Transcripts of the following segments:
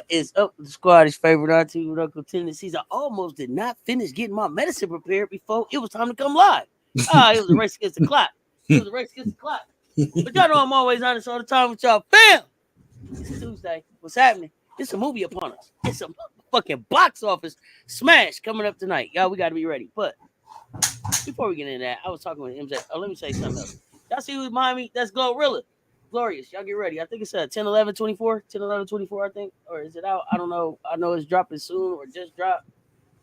is up? The squad is favorite auntie with Uncle Tendencies. I almost did not finish getting my medicine prepared before it was time to come live. It was a race against the clock. It was a race against the clock. But y'all know I'm always honest all the time with y'all. Bam! It's Tuesday. What's happening? It's a movie upon us. It's a fucking box office smash coming up tonight. Y'all, we got to be ready. But before we get into that, I was talking with MJ. Oh, let me say something else. Y'all see who's behind me? That's Glorilla. Glorious. Y'all get ready. I think it's 10, 11, 24. 10, 11, 24, I think. Or is it out? I don't know. I know it's dropping soon or just dropped.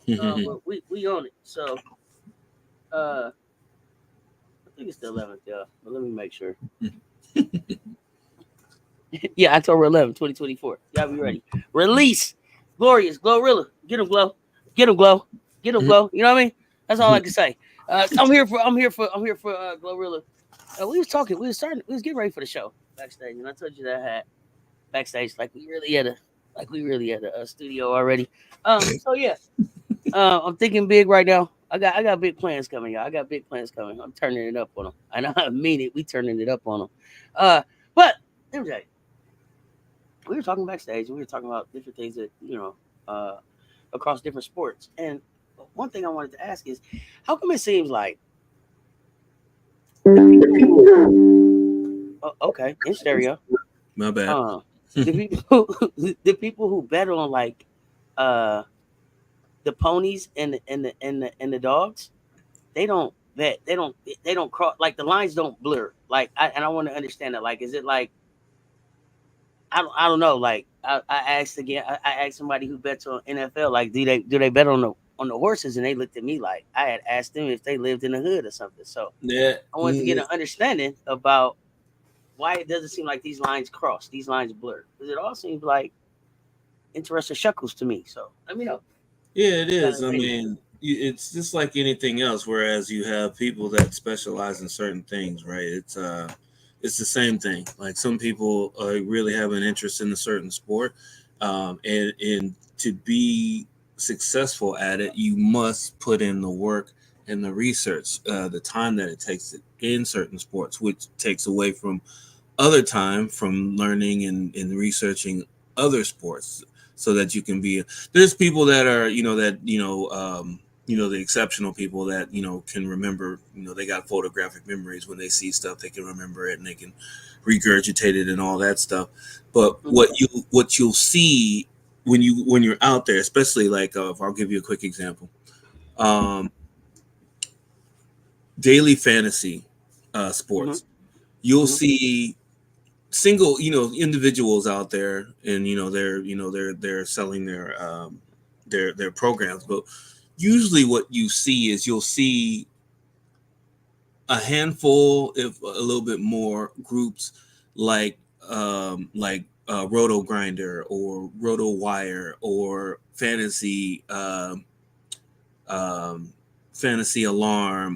But we own it. So, I think it's the 11th, y'all. But let me make sure. Yeah, October 11th, 2024. Y'all be ready. Release. Glorious. Glorilla. Get him, Glow. Get him, Glow. Get him, Glow. You know what I mean? That's all I can say. I'm here for Glorilla. We was talking. We was getting ready for the show backstage, and I told you that I had backstage like we really had a studio already. So yeah, I'm thinking big right now. I got big plans coming, y'all. I got big plans coming. I'm turning it up on them. I know I mean it. We turning it up on them. But MJ, we were talking backstage, and we were talking about different things that across different sports. And one thing I wanted to ask is, how come it seems like okay, in stereo. My bad. The people who bet on like the ponies and the dogs, they don't bet. They don't cross, like the lines don't blur. Like I want to understand that. Like, is it like I don't know. Like I asked again. I asked somebody who bets on NFL. Like, do they bet on the horses? And they looked at me like I had asked them if they lived in the hood or something. So Yeah, I wanted to get an understanding about why it doesn't seem like these lines cross, these lines blur. Because it all seems like interesting shekels to me. So let me know. yeah, it is. I mean, it's just like anything else. Whereas you have people that specialize in certain things, right? It's the same thing. Like some people really have an interest in a certain sport, and to be successful at it, you must put in the work and the research, the time that it takes in certain sports, which takes away from other time from learning and researching other sports, so that you can be. There's people that are the exceptional people that can remember. They got photographic memories. When they see stuff, they can remember it and they can regurgitate it and all that stuff. But what you'll see when you're out there, especially like if I'll give you a quick example, daily fantasy sports, you'll see single individuals out there, and they're selling their programs. But usually what you see is you'll see a handful, if a little bit more, groups like Roto Grinder or Roto Wire or Fantasy Alarm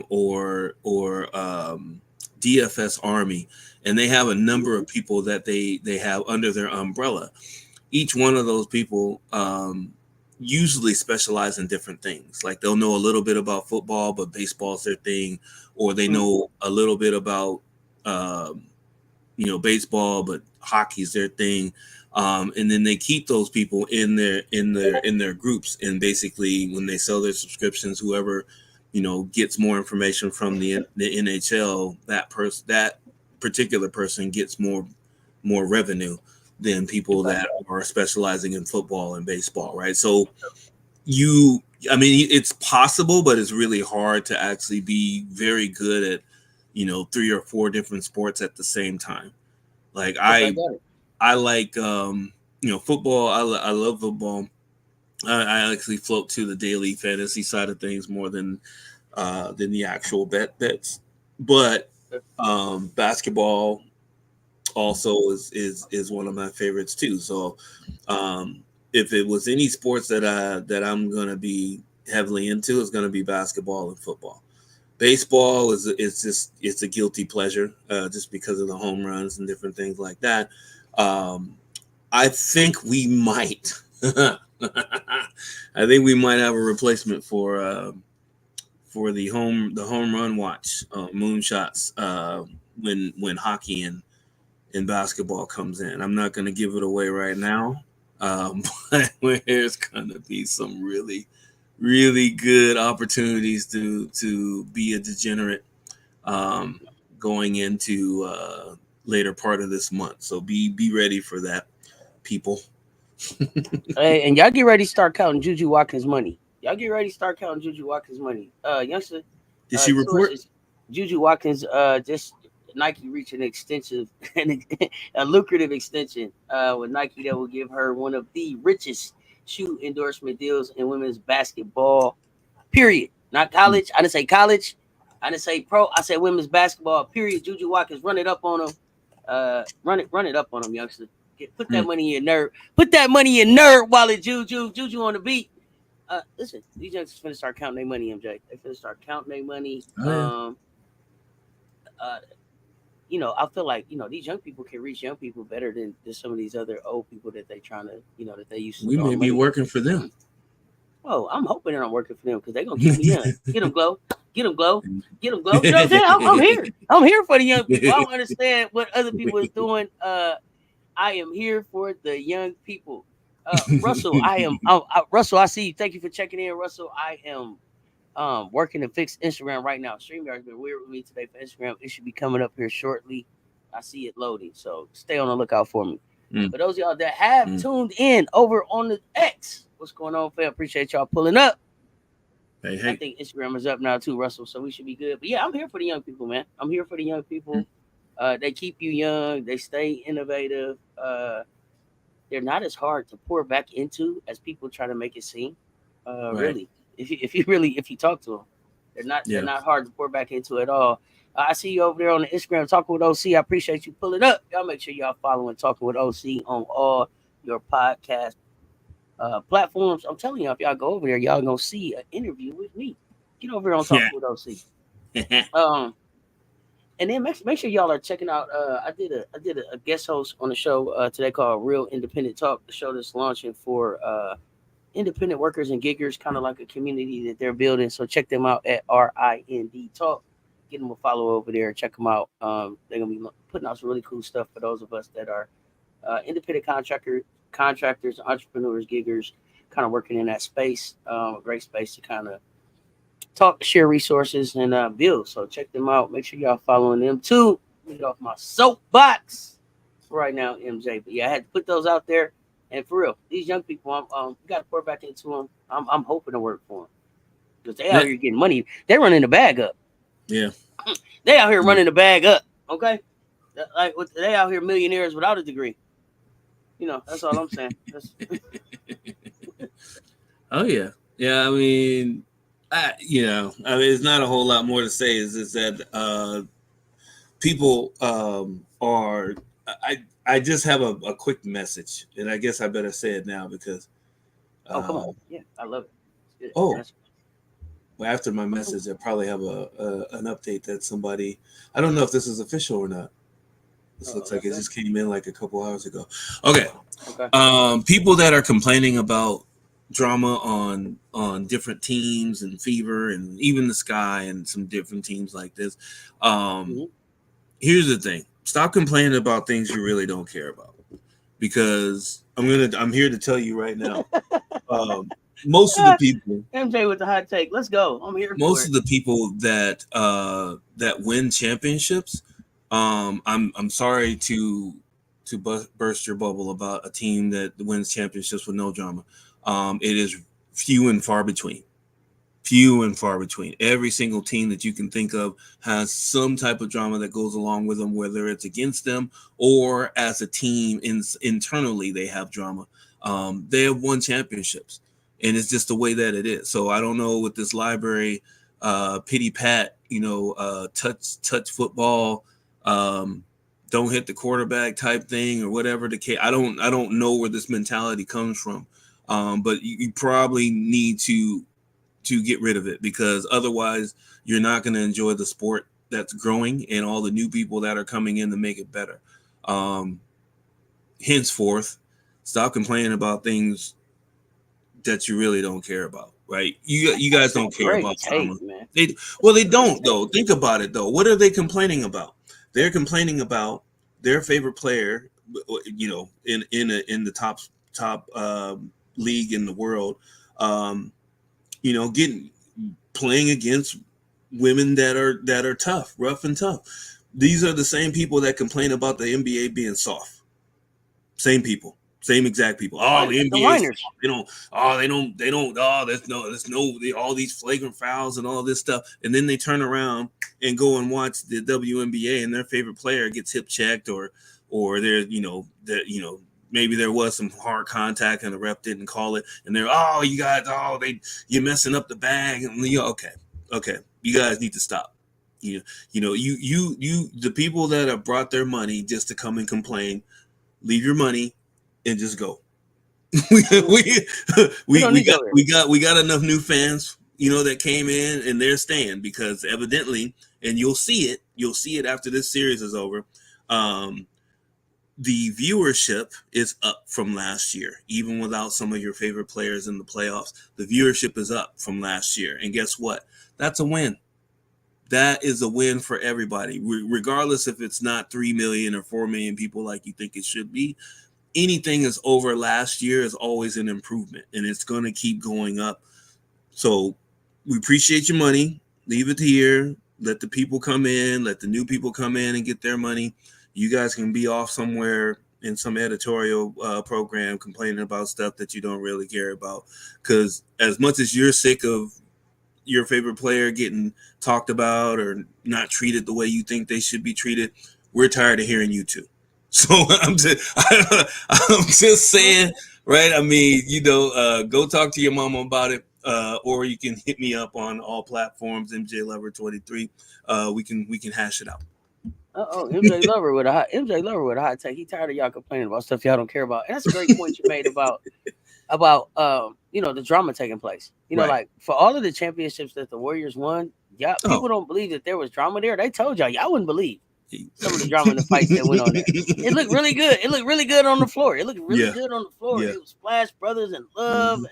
or DFS Army, and they have a number of people that they have under their umbrella. Each one of those people usually specialize in different things. Like they'll know a little bit about football, but baseball's their thing, or they know a little bit about baseball, but hockey's their thing. And then they keep those people in their groups, and basically when they sell their subscriptions, whoever gets more information from the NHL, that particular person gets more revenue than people that are specializing in football and baseball, right? So it's possible, but it's really hard to actually be very good at 3 or 4 different sports at the same time. Like I like football. I love football. I actually float to the daily fantasy side of things more than the actual bets. But basketball also is one of my favorites too. So if it was any sports that I'm gonna be heavily into, it's gonna be basketball and football. Baseball is it's a guilty pleasure, just because of the home runs and different things like that. I think we might. I think we might have a replacement for the home run watch, moonshots, when hockey and basketball comes in. I'm not going to give it away right now, But there's gonna be some really, really good opportunities to be a degenerate going into later part of this month. So be ready for that, people. Hey, and y'all get ready to start counting Juju Watkins' money. Y'all get ready to start counting Juju Watkins' money. Youngster, Did she report? Juju Watkins, just Nike reached an extensive, a lucrative extension with Nike that will give her one of the richest shoe endorsement deals in women's basketball. Period. Not college. I didn't say college. I didn't say pro. I said women's basketball. Period. Juju Watkins, run it up on them. Run it up on them, youngster. Put that money in your nerd. Put that money in nerd wallet, Juju on the beat. Listen, these youngsters finna start counting their money, MJ. They finna start counting their money. Oh, yeah. I feel like these young people can reach young people better than some of these other old people that they trying to that they used to. We may be working for them. Oh, I'm hoping they're not working for them because they're gonna keep me young. Get them, Glow. Get them, Glow. Get them, Glow. You know what I'm saying? I'm here. I'm here for the young people. I don't understand what other people is doing. I am here for the young people. Russell, Russell, I see you. Thank you for checking in, Russell. I am working to fix Instagram right now. StreamYard's been weird with me today for Instagram. It should be coming up here shortly. I see it loading, so stay on the lookout for me. For those of y'all that have tuned in over on the X, what's going on, fam? Appreciate y'all pulling up. Hey. I think Instagram is up now too, Russell, so we should be good. But yeah, I'm here for the young people, man. I'm here for the young people. They keep you young. They stay innovative. They're not as hard to pour back into as people try to make it seem. Right. Really, if you talk to them, they're not hard to pour back into at all. I see you over there on the Instagram talking with OC. I appreciate you pulling up. Y'all make sure y'all following Talking with OC on all your podcast platforms. I'm telling y'all, if y'all go over there, y'all gonna see an interview with me. Get over there on Talking with OC. And then make sure y'all are checking out. I did a guest host on the show today called Real Independent Talk, the show that's launching for independent workers and giggers, kind of like a community that they're building. So check them out at RIND Talk. Get them a follow over there. Check them out. They're gonna be putting out some really cool stuff for those of us that are independent contractors, entrepreneurs, giggers, kind of working in that space. A great space to kind of talk, share resources, and build. So check them out. Make sure y'all following them too. Get off my soapbox right now, MJ. But yeah, I had to put those out there. And for real, these young people, you got to pour back into them. I'm hoping to work for them because they out here getting money. They're running the bag up. Yeah, they out here running the bag up. Okay, like they out here millionaires without a degree. That's all I'm saying. Oh yeah. I mean, it's not a whole lot more to say. Is that people are. I just have a quick message, and I guess I better say it now because. Come on! Yeah, I love it. Well, after my message, I probably have an update that somebody. I don't know if this is official or not. This looks like it just came in like a couple hours ago. Okay. People that are complaining about drama on different teams and Fever and even the Sky and some different teams like this. Here's the thing. Stop complaining about things you really don't care about. Because I'm here to tell you right now. Most of the people MJ with the hot take. Let's go. I'm here. Most of the people that win championships, I'm sorry to burst your bubble about a team that wins championships with no drama. It is few and far between. Every single team that you can think of has some type of drama that goes along with them, whether it's against them or as a team internally they have drama. They have won championships, and it's just the way that it is. So I don't know with this library, pity pat, touch football, don't hit the quarterback type thing or whatever the case. I don't know where this mentality comes from, but you probably need to get rid of it because otherwise you're not going to enjoy the sport that's growing and all the new people that are coming in to make it better. Henceforth, stop complaining about things that you really don't care about, right? You guys don't care about drama. They don't though. Think about it though. What are they complaining about? They're complaining about their favorite player, in the top league in the world. Playing against women that are tough, rough and tough. These are the same people that complain about the NBA being soft. Same people. Same exact people. Oh, the NBA. They don't. Oh, there's no. All these flagrant fouls and all this stuff, and then they turn around and go and watch the WNBA, and their favorite player gets hip checked, or they're maybe there was some hard contact and the ref didn't call it, and they're you're messing up the bag, and okay, you guys need to stop. The people that have brought their money just to come and complain, leave your money and just go. we got enough new fans, that came in and they're staying because evidently, and you'll see it after this series is over. The viewership is up from last year, even without some of your favorite players in the playoffs. The viewership is up from last year, and guess what? That's a win. That is a win for everybody, regardless if it's not 3 million or 4 million people like you think it should be. Anything is over last year is always an improvement, and it's going to keep going up. So we appreciate your money. Leave it here. Let the people come in. Let the new people come in and get their money. You guys can be off somewhere in some editorial program complaining about stuff that you don't really care about. Because as much as you're sick of your favorite player getting talked about or not treated the way you think they should be treated, we're tired of hearing you too. So I'm just saying, right? I mean, go talk to your mama about it, or you can hit me up on all platforms, MJLover23. We can hash it out. MJ Lover with a hot take. He tired of y'all complaining about stuff y'all don't care about. And that's a great point you made about the drama taking place. Right. Like for all of the championships that the Warriors won, people don't believe that there was drama there. They told y'all wouldn't believe some of the drama in the fights that went on there. It looked really good. It looked really good on the floor. It looked really good on the floor. Yeah. It was Splash Brothers and love. Mm-hmm.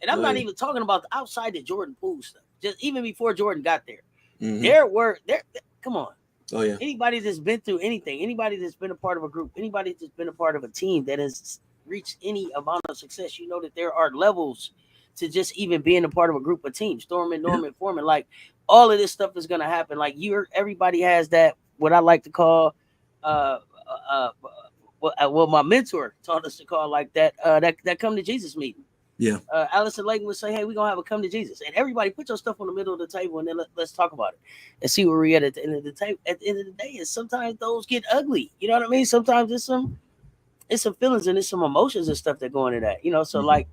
And I'm not even talking about the outside the Jordan Poole stuff. Just even before Jordan got there. Mm-hmm. Come on. Oh yeah. Anybody that's been through anything, anybody that's been a part of a group, anybody that's been a part of a team that has reached any amount of success, that there are levels to just even being a part of a group of teams. Norman, Foreman, like all of this stuff is gonna happen. Like everybody has that, what I like to call what my mentor taught us to call like that come to Jesus meeting. Yeah. Allison Layton would say, hey, we're going to have a come to Jesus. And everybody put your stuff on the middle of the table and then let's talk about it and see where we're at the end of the table. At the end of the day, is sometimes those get ugly. You know what I mean? Sometimes it's some feelings and it's some emotions and stuff that go into that. So like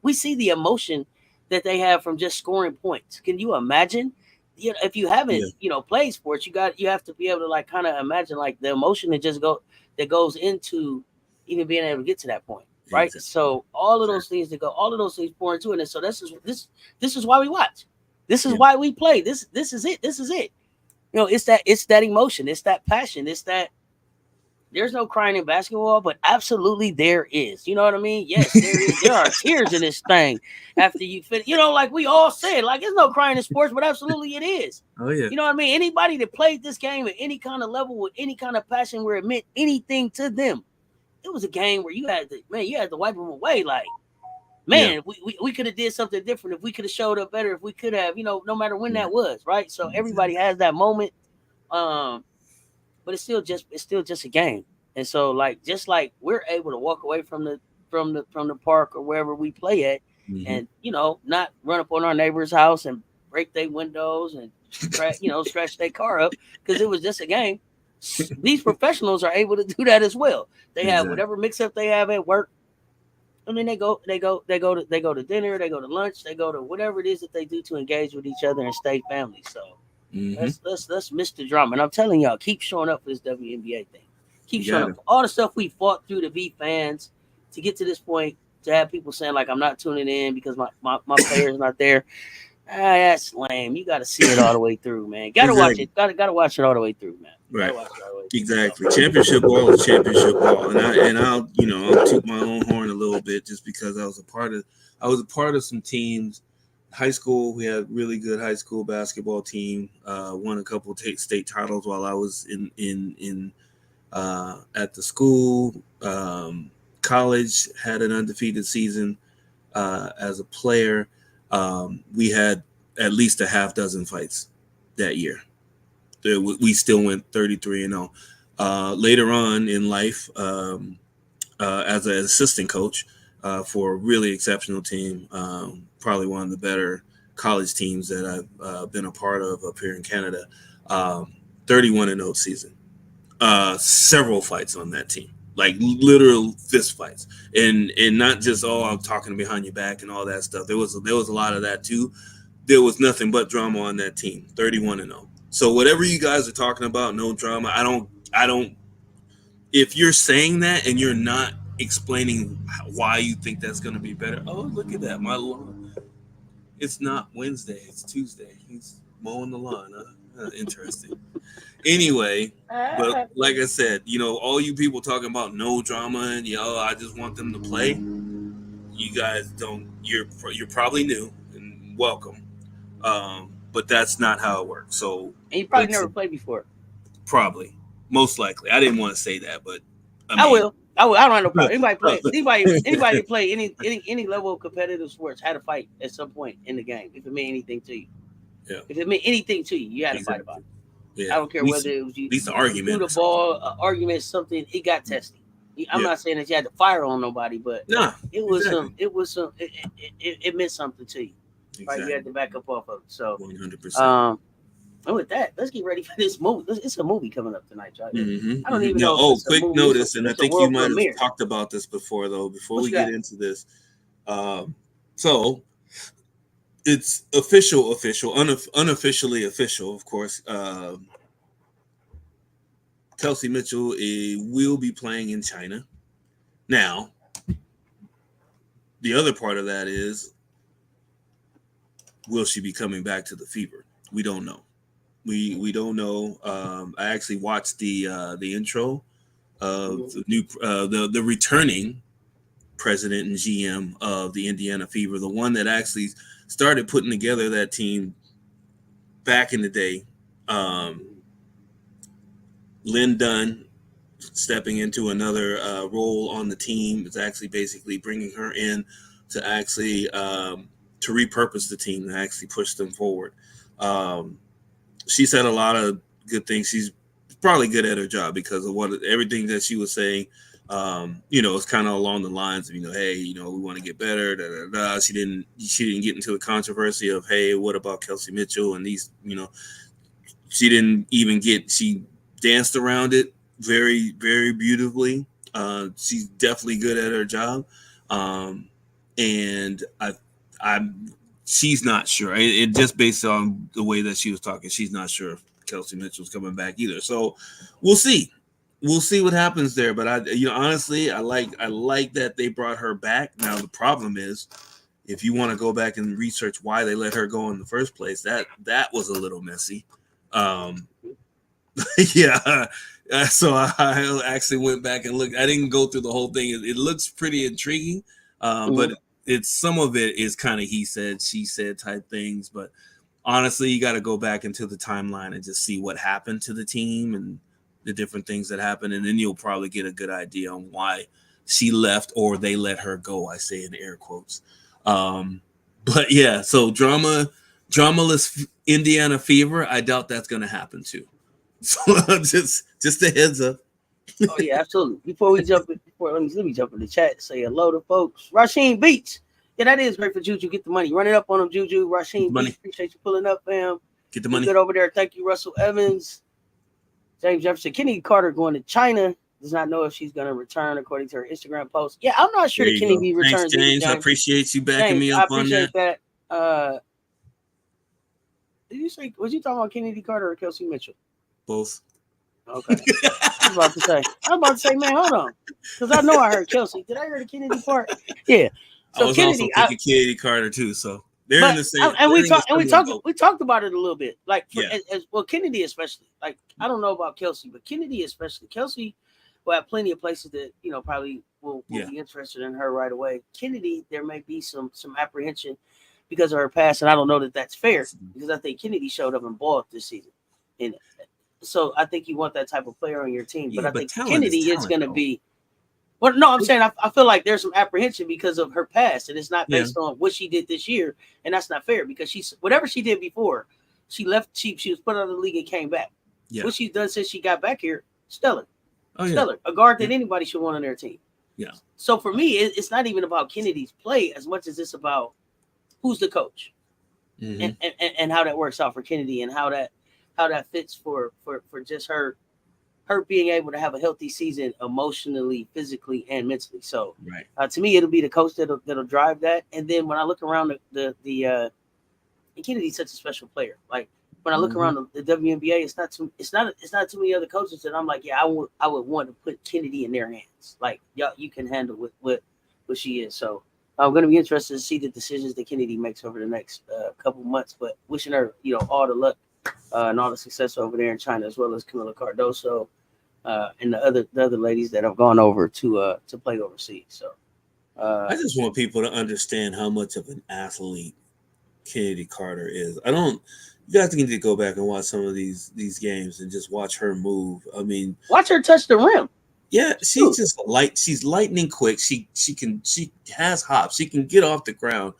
we see the emotion that they have from just scoring points. Can you imagine? If you haven't, played sports, you have to be able to like kind of imagine like the emotion that goes into even being able to get to that point. Right. Exactly. So all of those things pour into it. And so this is why we watch. This is why we play. This is it. This is it. It's that emotion. It's that passion. It's that there's no crying in basketball, but absolutely there is. You know what I mean? Yes, there is. There are tears in this thing after you finish. Like we all said, like there's no crying in sports, but absolutely it is. Oh yeah. You know what I mean? Anybody that played this game at any kind of level with any kind of passion where it meant anything to them. It was a game where you had to wipe them away. Like, man, we could have did something different if we could have showed up better. If we could have, no matter when that was, right? So everybody has that moment, but it's still just a game. And so, like, just like we're able to walk away from the park or wherever we play at, and not run up on our neighbor's house and break their windows and scratch their car up because it was just a game. These professionals are able to do that as well. They have whatever mix up they have at work. I mean, they go to dinner, they go to lunch, they go to whatever it is that they do to engage with each other and stay family. So let's miss the drama. And I'm telling y'all, keep showing up for this WNBA thing. Keep showing up for all the stuff we fought through to be fans, to get to this point, to have people saying like I'm not tuning in because my player's not there. That's lame. You got to see it all the way through, man. Got to watch it. Got to watch it all the way through, man. Right. Exactly. Championship ball is championship ball, and I'll toot my own horn a little bit just because I was a part of some teams. High school, we had really good high school basketball team. Won a couple of state titles while I was in at the school. college, had an undefeated season as a player. We had at least a half dozen fights that year. We still went 33-0. Later on in life, as an assistant coach for a really exceptional team, probably one of the better college teams that I've been a part of up here in Canada, 31-0 season. Several fights on that team, like literal fist fights, and not just I'm talking behind your back and all that stuff. There was a lot of that too. There was nothing but drama on that team, 31-0. So whatever you guys are talking about, no drama. I don't. If you're saying that and you're not explaining why you think that's going to be better, oh look at that, my lawn. It's not Wednesday, it's Tuesday. He's mowing the lawn. Interesting. Anyway, but like I said, all you people talking about no drama and I just want them to play. You guys don't. You're probably new and welcome. But that's not how it works. So and you probably never played before. Probably, most likely. I didn't want to say that, but I will. I don't have no problem. Anybody play any level of competitive sports had to fight at some point in the game if it meant anything to you. Yeah. If it meant anything to you, you had to fight about it. Yeah. I don't care whether it was you. At least the argument. Threw the ball, argument, something. It got testy. I'm not saying that you had to fire on nobody, but it was some. It meant something to you. Exactly. Right, you had to back up off of it. So 100%. And with that, let's get ready for this movie. It's a movie coming up tonight, y'all. Mm-hmm. I don't even know. Quick notice, and I think you might have talked about this before, though. Before we get into this, so it's official, unofficially official, of course. Kelsey Mitchell will be playing in China. Now, the other part of that is, will she be coming back to the Fever? We don't know. We don't know. I actually watched the intro of the new the returning president and GM of the Indiana Fever, the one that actually started putting together that team back in the day. Lynn Dunn stepping into another role on the team is actually basically bringing her in to actually to repurpose the team, to actually push them forward. She said a lot of good things. She's probably good at her job because of everything that she was saying. It's kind of along the lines of, hey, we want to get better. Da, da, da. She didn't get into the controversy of, hey, what about Kelsey Mitchell and these, she didn't even she danced around it very, very beautifully. She's definitely good at her job. And she's not sure. It just based on the way that she was talking, she's not sure if Kelsey Mitchell's coming back either. So we'll see. We'll see what happens there. But honestly, I like that they brought her back. Now the problem is, if you want to go back and research why they let her go in the first place, that was a little messy. Yeah. So I actually went back and looked. I didn't go through the whole thing. It looks pretty intriguing, but some of it is kind of he said, she said type things. But honestly, you got to go back into the timeline and just see what happened to the team and the different things that happened, and then you'll probably get a good idea on why she left or they let her go. I say in air quotes. But yeah, so dramaless Indiana Fever. I doubt that's going to happen too. So just a heads up. Oh yeah, absolutely. Let me jump in the chat. Say hello to folks. Rasheen Beats. Yeah, that is great for Juju. Get the money. Run it up on them, Juju. Rasheen Beats. Appreciate you pulling up, fam. Get the money. Good over there. Thank you, Russell Evans. James Jefferson. Kennedy Carter going to China. Does not know if she's going to return according to her Instagram post. Yeah, I'm not sure that Kennedy returns. Thanks, James. I appreciate you backing me up on that. I appreciate that. Did you say, was you talking about Kennedy Carter or Kelsey Mitchell? Both. Okay. I was about to say, man, hold on. Because I know I heard Kelsey. Did I hear the Kennedy part? Yeah. So I was Kennedy, also thinking Kennedy Carter too. So they're in the same. And we talked about it a little bit. Like as well, Kennedy especially. Like I don't know about Kelsey, but Kennedy especially. Kelsey will have plenty of places that probably will be interested in her right away. Kennedy, there may be some apprehension because of her past, and I don't know that that's fair because I think Kennedy showed up and balled this season. And so I think you want that type of player on your team, but I think Kennedy is going to be. Well, no, I'm saying I feel like there's some apprehension because of her past, and it's not based on what she did this year, and that's not fair because whatever she did before, she left. She was put out of the league and came back. Yeah. What she's done since she got back here, stellar. Stellar. A guard that anybody should want on their team. Yeah. So for me, it's not even about Kennedy's play as much as it's about who's the coach, and how that works out for Kennedy, and how that fits for just her being able to have a healthy season emotionally, physically, and mentally. So to me, it'll be the coach that'll drive that. And then when I look around and Kennedy's such a special player. Like when I look around the WNBA, it's not too many other coaches that I'm like, yeah, I would want to put Kennedy in their hands. Like, y'all, you can handle what she is. So I'm going to be interested to see the decisions that Kennedy makes over the next couple months. But wishing her, all the luck and all the success over there in China, as well as Camila Cardoso and the other ladies that have gone over to play overseas. So I just want people to understand how much of an athlete Kennedy Carter is. You guys need to go back and watch some of these games and just watch her move. I mean, watch her touch the rim. Yeah, she's just she's lightning quick. She has hops. She can get off the ground.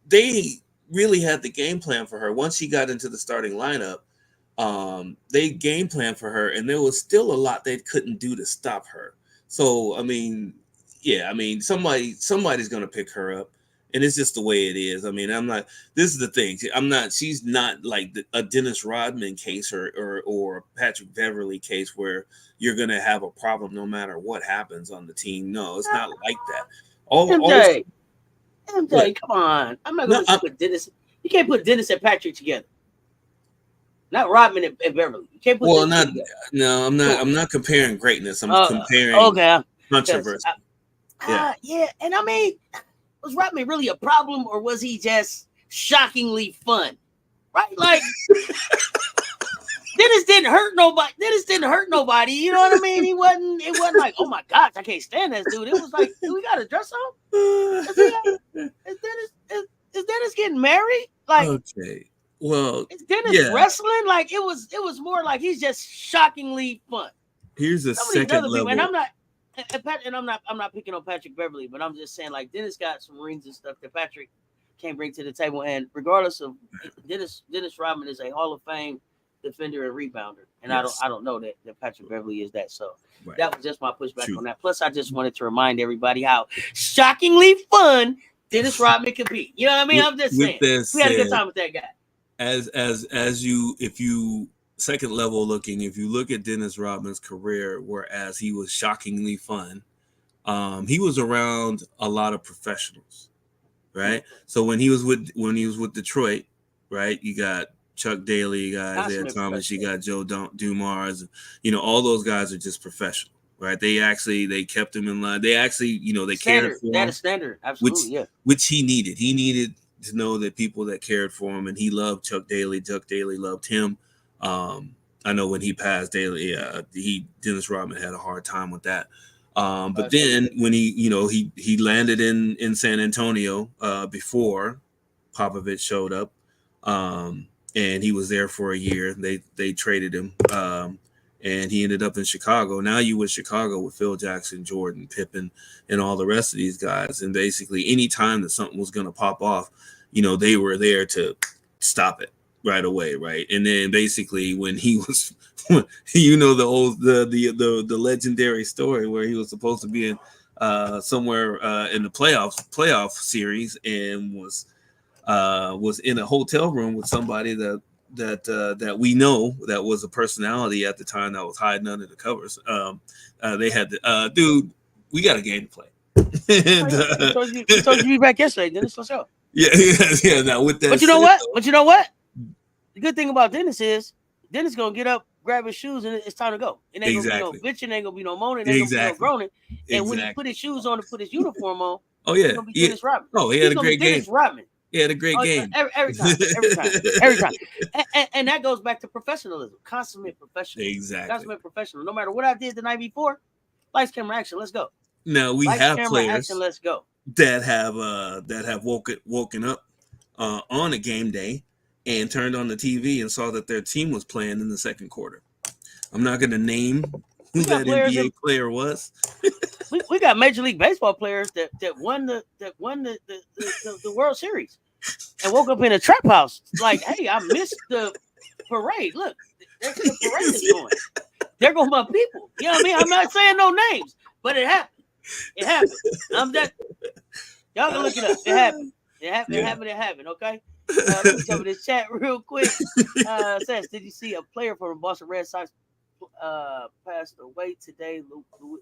They really had the game plan for her. Once she got into the starting lineup, they game plan for her, and there was still a lot they couldn't do to stop her. So somebody's gonna pick her up. And it's just the way it is. I mean, this is the thing. She's not like a Dennis Rodman case or Patrick Beverly case where you're going to have a problem no matter what happens on the team. No, it's not like that. MJ, come on. I'm not going to put Dennis. You can't put Dennis and Patrick together. Not Rodman and Beverly. You can't put them together. No, I'm not comparing greatness. I'm comparing controversy. Yeah. And I mean, was Rodman really a problem, or was he just shockingly fun? Right? Like Dennis didn't hurt nobody. You know what I mean? It wasn't like, oh my gosh, I can't stand this dude. It was like, do we got a dress on? Is Dennis getting married? Like, okay. Well, is Dennis wrestling? Like it was more like he's just shockingly fun. Here's a second level. And I'm not picking on Patrick Beverly, but I'm just saying, like, Dennis got some rings and stuff that Patrick can't bring to the table. And regardless of Dennis Rodman is a Hall of Fame defender and rebounder, and I don't know that Patrick Beverly is that. So that was just my pushback on that. Plus, I just wanted to remind everybody how shockingly fun Dennis Rodman could be. You know what I mean? I'm just saying we had a good time with that guy. If you second level looking, if you look at Dennis Rodman's career, whereas he was shockingly fun, he was around a lot of professionals, right? So when he was with Detroit, right, you got Chuck Daly, you got Isaiah Thomas, you got Joe Dumars, all those guys are just professional, right? They kept him in line. They actually, they cared for him. That is standard, absolutely, which he needed. He needed to know that people that cared for him, and he loved Chuck Daly. Chuck Daly loved him. I know when he passed Daly, Dennis Rodman had a hard time with that. But then when he landed in San Antonio before Popovich showed up, and he was there for a year. They traded him, and he ended up in Chicago. Now you with Chicago with Phil Jackson, Jordan, Pippen, and all the rest of these guys. And basically, any time that something was going to pop off, they were there to stop it right away, right? And then basically when he was, the legendary story where he was supposed to be in somewhere in the playoff series and was in a hotel room with somebody that we know that was a personality at the time that was hiding under the covers. They had dude, we got a game to play. And, I told you to be back yesterday, Dennis. Let's go. Yeah. Now with that, but you know what? The good thing about Dennis is Dennis gonna get up, grab his shoes, and it's time to go. It ain't gonna be no bitching, ain't gonna be no moaning, ain't gonna be no groaning. And when he put his shoes on and put his uniform on, it's gonna be Dennis Rodman. Oh, he had a great game. Dennis Rodman. He had a great game. Every time. And that goes back to professionalism, consummate professional. Exactly. Consummate professional. No matter what I did the night before, lights, camera, action. Let's go. Now we have players let's go. that have woken up on a game day and turned on the TV and saw that their team was playing in the second quarter. I'm not going to name who that NBA player was. we got Major League Baseball players that won the World Series and woke up in a trap house like, hey, I missed the parade. Look, the parade is going. There go my people. You know what I mean? I'm not saying no names, but it happened. It happened. Y'all can look it up. It happened. It happened. Okay. Let me jump in this chat real quick. Says, did you see a player from the Boston Red Sox passed away today?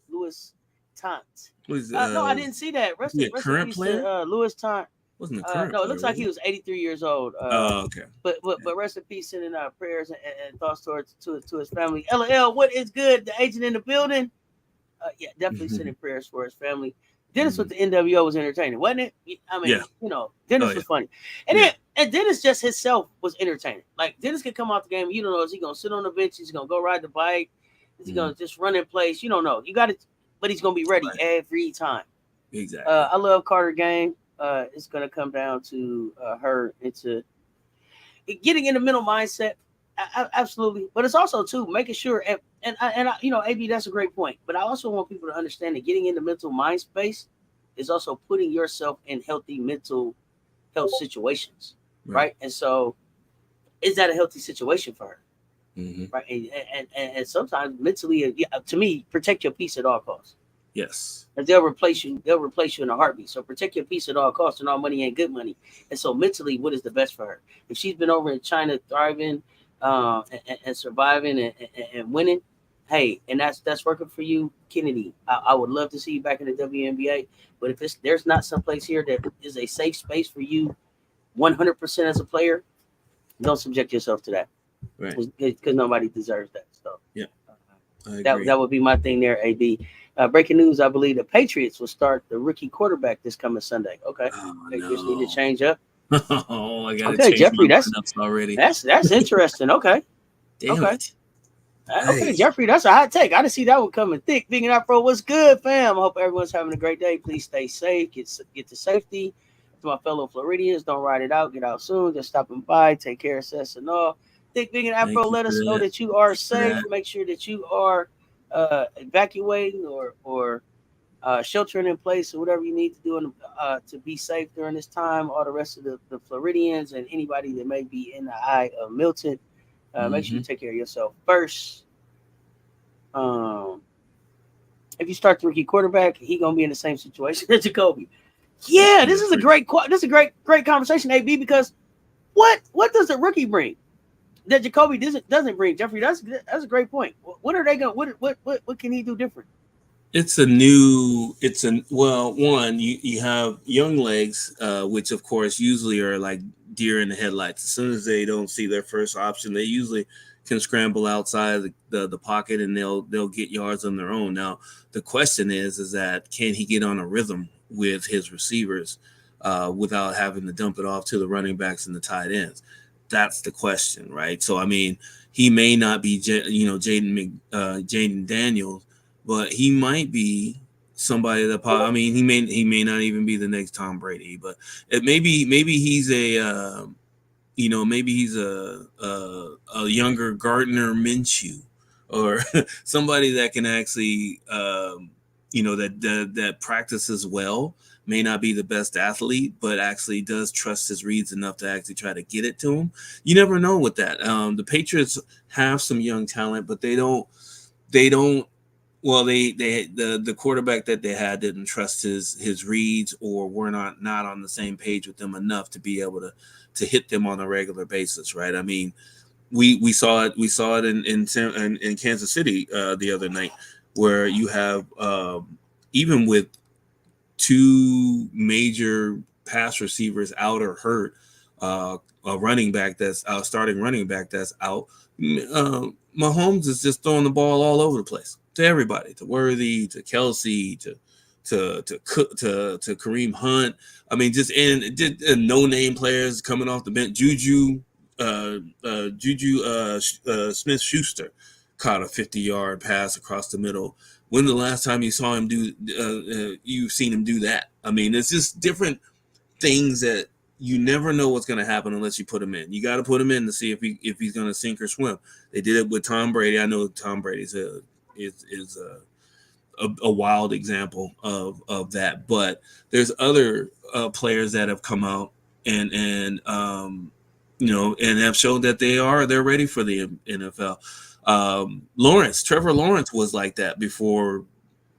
Louis Tant. No, I didn't see that. Rest in peace to Louis Tant. Wasn't a current no, it looks like he was 83 years old. Okay. But rest in peace, sending our prayers and thoughts to his family. LL, what is good? The agent in the building. Yeah, definitely sending prayers for his family. Dennis with the NWO was entertaining, wasn't it? I mean, Dennis was funny. And then Dennis just himself was entertaining. Like, Dennis can come out the game. You don't know, is he going to sit on the bench? Is he going to go ride the bike? Is he going to just run in place? You don't know. You got to, but he's going to be ready every time. Exactly. I love Carter Gang. It's going to come down to her into getting in the mental mindset. Absolutely. But it's also, too, making sure, and AB, that's a great point. But I also want people to understand that getting in the mental mind space is also putting yourself in healthy mental health situations, right? And so, is that a healthy situation for her? Mm-hmm. Right? And sometimes mentally, to me, protect your peace at all costs. Yes. And they'll replace you in a heartbeat. So protect your peace at all costs, and all money ain't good money. And so mentally, what is the best for her? If she's been over in China thriving and surviving and winning, hey, and that's working for you, Kennedy. I would love to see you back in the WNBA. But if there's not some place here that is a safe space for you 100% as a player, don't subject yourself to that. Right. Because nobody deserves that. So yeah. That would be my thing there, AB. Breaking news, I believe the Patriots will start the rookie quarterback this coming Sunday. Okay. Patriots need to change up. Oh, I got to change Jeffrey, my lineups already. That's interesting. Okay. Damn it. Okay, Jeffrey, that's a hot take. I didn't see that one coming thick. Big and Afro, what's good, fam? I hope everyone's having a great day. Please stay safe. Get to safety. To my fellow Floridians, don't ride it out. Get out soon. Just stopping by. Take care of Cess and all. Thick, Big and Afro, let us know that you are safe. Make sure that you are evacuating or sheltering in place or whatever you need to do to be safe during this time. All the rest of the Floridians and anybody that may be in the eye of Milton. Make sure you take care of yourself first. If you start the rookie quarterback, he gonna be in the same situation as Jacoby. Yeah, this is a great conversation, AB. Because what does the rookie bring that Jacoby doesn't bring? Jeffrey, that's a great point. What are they going? What can he do different? One, you have young legs, which of course usually are like deer in the headlights. As soon as they don't see their first option, they usually can scramble outside the pocket and they'll get yards on their own. Now, the question is that can he get on a rhythm with his receivers without having to dump it off to the running backs and the tight ends? That's the question, right? So, I mean, he may not be, Jaden Daniels, but he might be somebody that he may not even be the next Tom Brady, but maybe he's a younger Gardner Minshew or somebody that can actually that practices well, may not be the best athlete, but actually does trust his reads enough to actually try to get it to him. You never know with that. The Patriots have some young talent, but they don't. Well, the quarterback that they had didn't trust his reads, or were not on the same page with them enough to be able to hit them on a regular basis, right? I mean, we saw it in Kansas City the other night, where you have even with two major pass receivers out or hurt, a running back that's out, starting running back that's out, Mahomes is just throwing the ball all over the place. To everybody, to Worthy, to Kelsey, to Kareem Hunt. I mean, just no-name players coming off the bench. Juju Smith-Schuster caught a 50-yard pass across the middle. When the last time you saw him you've seen him do that? I mean, it's just different things that you never know what's going to happen unless you put him in. You got to put him in to see if he's going to sink or swim. They did it with Tom Brady. I know Tom Brady's a wild example of that, but there's other players that have come out and and have shown that they're ready for the NFL. Trevor Lawrence was like that before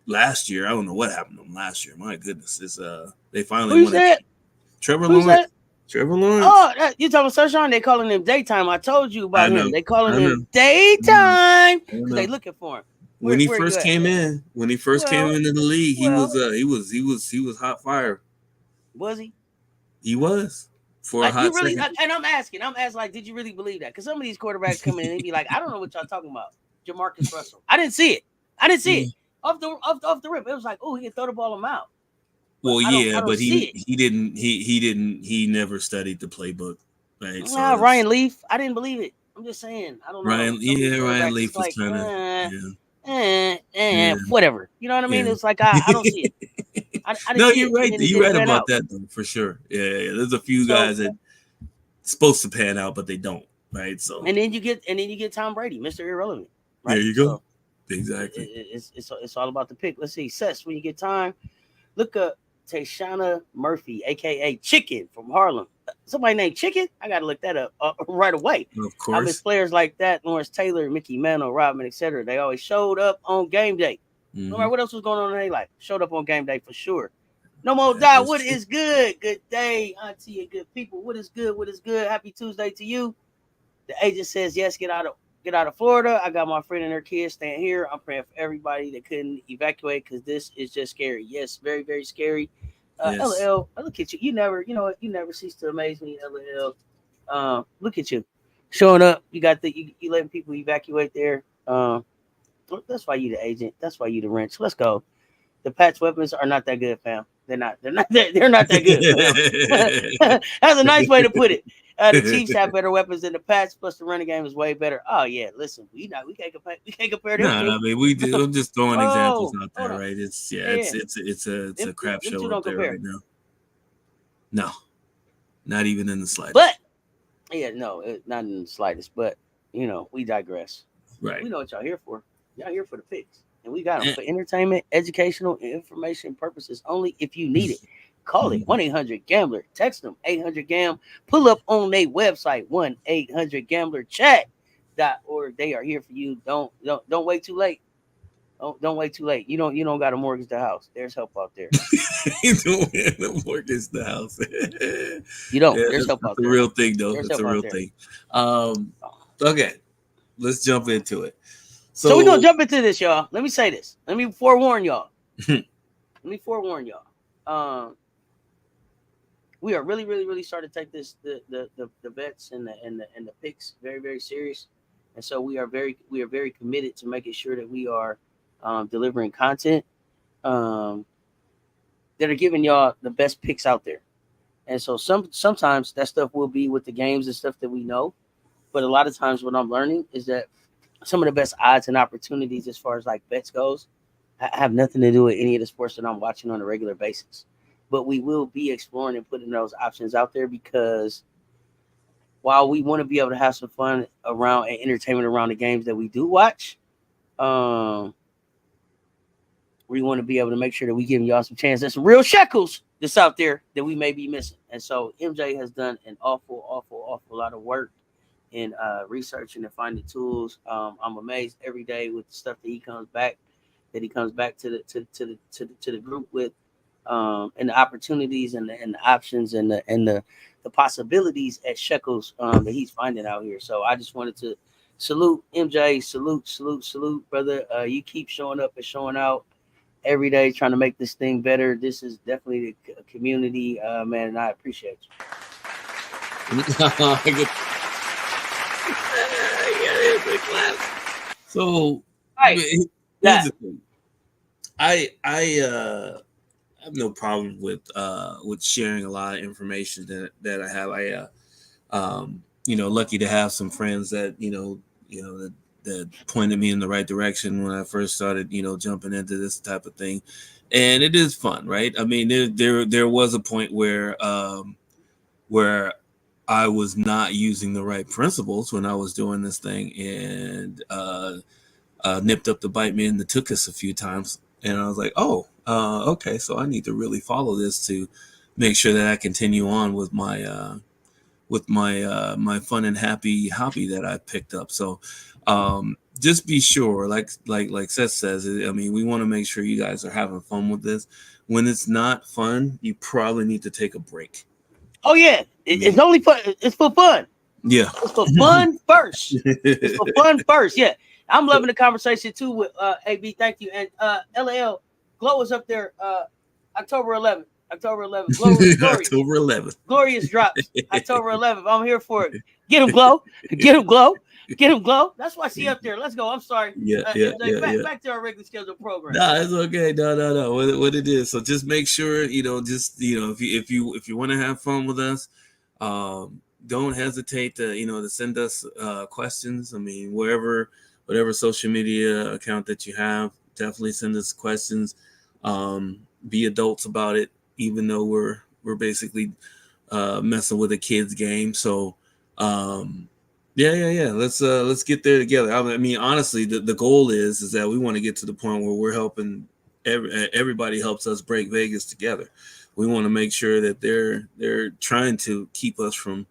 last year. I don't know what happened to him last year. My goodness, they finally won it. Trevor Lawrence. Trevor Lawrence. Oh, you talking about Sunshine? They calling him daytime. I told you about him. They calling him daytime because they looking for him. When he first came into the league, he was hot fire. Was he? He was for a hot second. And I'm asking, like, did you really believe that? Because some of these quarterbacks come in and be like, I don't know what y'all talking about. Jamarcus Russell. I didn't see it. Off the rip. It was like, oh, he can throw the ball him out. Well, but he never studied the playbook. Right. So Ryan Leaf. I didn't believe it. I'm just saying. I don't know. Ryan Leaf was kind of whatever. You know what I mean? It's like I don't see it. No, you're right. You're right about that though, for sure. Yeah. There's a few guys that supposed to pan out, but they don't. Right. So and then you get Tom Brady, Mr. Irrelevant. Right? There you go. So exactly. It's all about the pick. Let's see, Cess, when you get time, look up Tashana Murphy, aka Chicken from Harlem. Somebody named Chicken? I gotta look that up right away. Of course. I mean, players like that, Lawrence Taylor, Mickey Mantle, Rodman, etc. They always showed up on game day. Mm-hmm. No matter what else was going on in their life, showed up on game day for sure. No more die. What is good? Good day, auntie and good people. What is good? What is good? Happy Tuesday to you. The agent says yes. Get out of Florida. I got my friend and her kids staying here. I'm praying for everybody that couldn't evacuate because this is just scary. Yes, very, very scary. Yes. LL, look at you. You never cease to amaze me, LL. Look at you. Showing up. You got you letting people evacuate there. That's why you the agent. That's why you the wrench. Let's go. The Pats weapons are not that good, fam. They're not that good. That's a nice way to put it. The Chiefs have better weapons than the Pats, plus the running game is way better. Oh yeah, listen, we can't compare them. No, I mean I'm just throwing examples out there, right? It's a crap show up there right now. No, not even in the slightest. But not in the slightest. But we digress. Right. We know what y'all here for. Y'all here for the picks, and we got them for entertainment, educational, and information purposes only. If you need it. Call it 1-800-GAMBLER. Text them 800-GAM. Pull up on their website 1-800-GAMBLERchat.org. They are here for you. Don't wait too late. Don't wait too late. You don't got to mortgage the house. There's help out there. You don't have to mortgage the house. You don't. There's help out there. That's a real thing, though. That's a real thing. Okay, let's jump into it. So we're gonna jump into this, y'all. Let me say this. Let me forewarn y'all. We are really, really, really starting to take the bets and the picks very, very serious, and so we are very committed to making sure that we are delivering content that are giving y'all the best picks out there. And so sometimes that stuff will be with the games and stuff that we know, but a lot of times what I'm learning is that some of the best odds and opportunities as far as like bets goes have nothing to do with any of the sports that I'm watching on a regular basis. But we will be exploring and putting those options out there because while we want to be able to have some fun around and entertainment around the games that we do watch, we want to be able to make sure that we give y'all some chance. There's some real shekels that's out there that we may be missing. And so MJ has done an awful lot of work in researching and finding tools. I'm amazed every day with the stuff that he comes back to the group with. And the opportunities and the options and the possibilities at shekels that he's finding out here. So I just wanted to salute MJ, salute, brother. You keep showing up and showing out every day, trying to make this thing better. This is definitely the community, man, and I appreciate you. So, here's the thing. I have no problem with sharing a lot of information that I have. Lucky to have some friends that that pointed me in the right direction when I first started jumping into this type of thing, and it is fun, right? I mean, there was a point where where I was not using the right principles when I was doing this thing, and nipped up to bite me in the tuchus a few times. And I was like, oh, okay, so I need to really follow this to make sure that I continue on with my fun and happy hobby that I picked up. So just be sure, like Seth says, I mean, we want to make sure you guys are having fun with this. When it's not fun, you probably need to take a break. Oh yeah, it's only fun. It's for fun. Yeah, it's for fun first. It's for fun first. Yeah, I'm loving the conversation too with AB. Thank you, and LL Glow is up there. October 11th. October 11th. Glorious. October 11th. Glorious drops. October 11th. I'm here for it. Get him, Glow. Get him, Glow. Get him, Glow. That's why she up there. Let's go. I'm sorry. Back to our regular scheduled program. No, it's okay. No. What it is. So just make sure, if you want to have fun with us, don't hesitate to send us questions. I mean, whatever social media account that you have, definitely send us questions. Be adults about it, even though we're basically messing with a kid's game. So yeah. Let's get there together. I mean, honestly, the goal is that we want to get to the point where we're helping everybody helps us break Vegas together. We want to make sure that they're trying to keep us from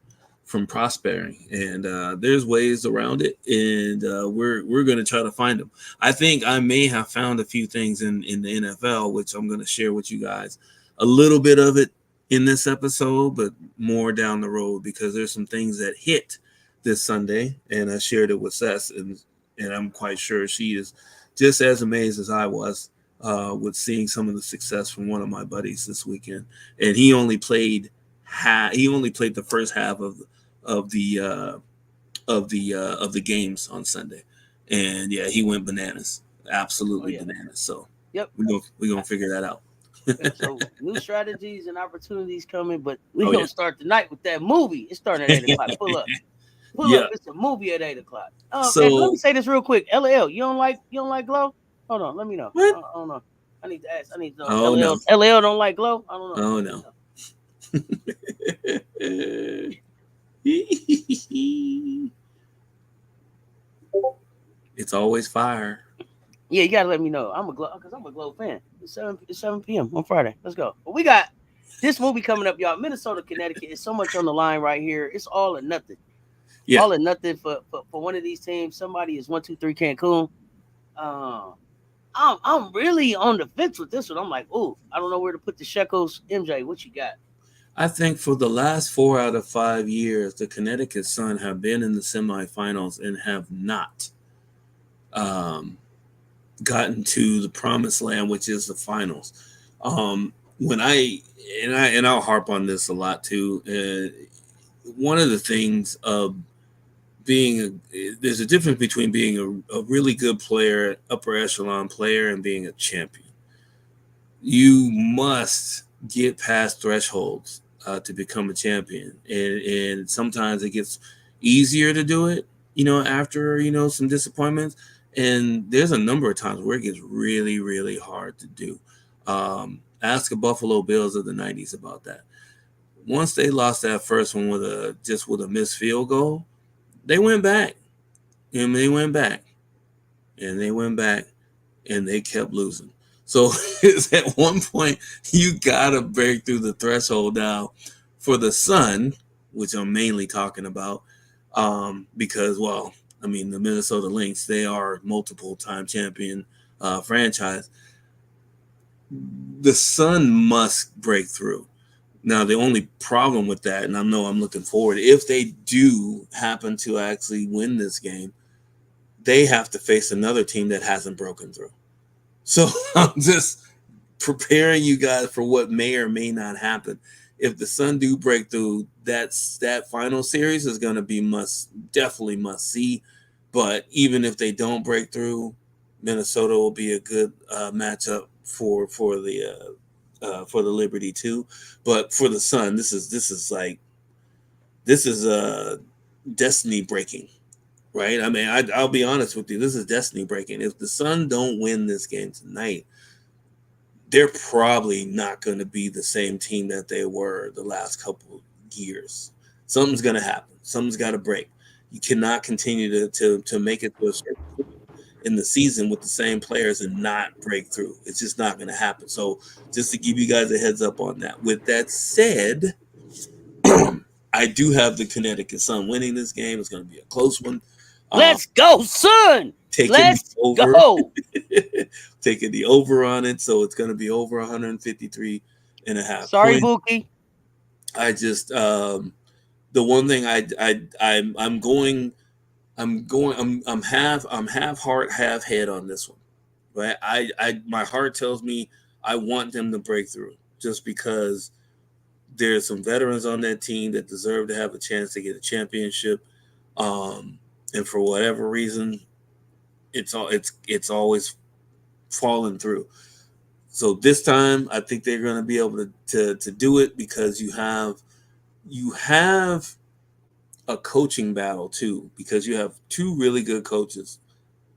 prospering, and there's ways around it, and we're going to try to find them. I think I may have found a few things in the NFL, which I'm going to share with you guys. A little bit of it in this episode, but more down the road, because there's some things that hit this Sunday, and I shared it with Cess, and I'm quite sure she is just as amazed as I was with seeing some of the success from one of my buddies this weekend. And he only played the first half of the games on Sunday, and yeah, he went bananas, absolutely bananas. So yep, we're gonna figure that out. So new strategies and opportunities coming, but we're gonna start the night with that movie. It's starting at 8 o'clock. Pull up. It's a movie at 8 o'clock. So let me say this real quick. LL, you don't like Glow? Hold on, let me know. What? I don't know. I need to ask. I need to know. LL don't like Glow? I don't know. Oh no. It's always fire. Yeah, you gotta let me know. I'm a Glow fan. It's 7 p.m. on Friday. Let's go. But we got this movie coming up, y'all. Minnesota, Connecticut. It's so much on the line right here. It's all or nothing. Yeah. All or nothing for one of these teams. Somebody is 1-2-3 Cancun. I'm really on the fence with this one. I'm like, ooh, I don't know where to put the shekels. MJ, what you got? I think for the last 4 out of 5 years, the Connecticut Sun have been in the semifinals and have not gotten to the promised land, which is the finals. When I'll harp on this a lot too. One of the things of there's a difference between being a really good player, upper echelon player, and being a champion. You must get past thresholds to become a champion, and sometimes it gets easier to do it, after some disappointments. And there's a number of times where it gets really, really hard to do. Ask the Buffalo Bills of the 90s about that. Once they lost that first one with a missed field goal, they went back, and they went back, and they went back, and they kept losing. So at one point, you gotta break through the threshold now for the Sun, which I'm mainly talking about, because, the Minnesota Lynx, they are multiple-time champion franchise. The Sun must break through. Now, the only problem with that, and I know I'm looking forward, if they do happen to actually win this game, they have to face another team that hasn't broken through. So I'm just preparing you guys for what may or may not happen. If the Sun do break through, that final series is going to be definitely must see. But even if they don't break through, Minnesota will be a good matchup for the Liberty too. But for the Sun, this is destiny breaking, right? I mean, I'll be honest with you. This is destiny breaking. If the Sun don't win this game tonight, they're probably not going to be the same team that they were the last couple gears. Something's going to happen. Something's got to break. You cannot continue to make it to a certain point in the season with the same players and not break through. It's just not going to happen. So just to give you guys a heads up on that. With that said, I do have the Connecticut Sun winning this game. It's going to be a close one. Let's go, Sun. Let's go. Taking the over on it, so it's going to be over 153 and a half. Sorry, points. Buki. I just the one thing I'm half heart, half head on this one. Right? My heart tells me I want them to break through just because there's some veterans on that team that deserve to have a chance to get a championship. And for whatever reason, it's always fallen through. So this time, I think they're going to be able to do it because you have a coaching battle too, because you have two really good coaches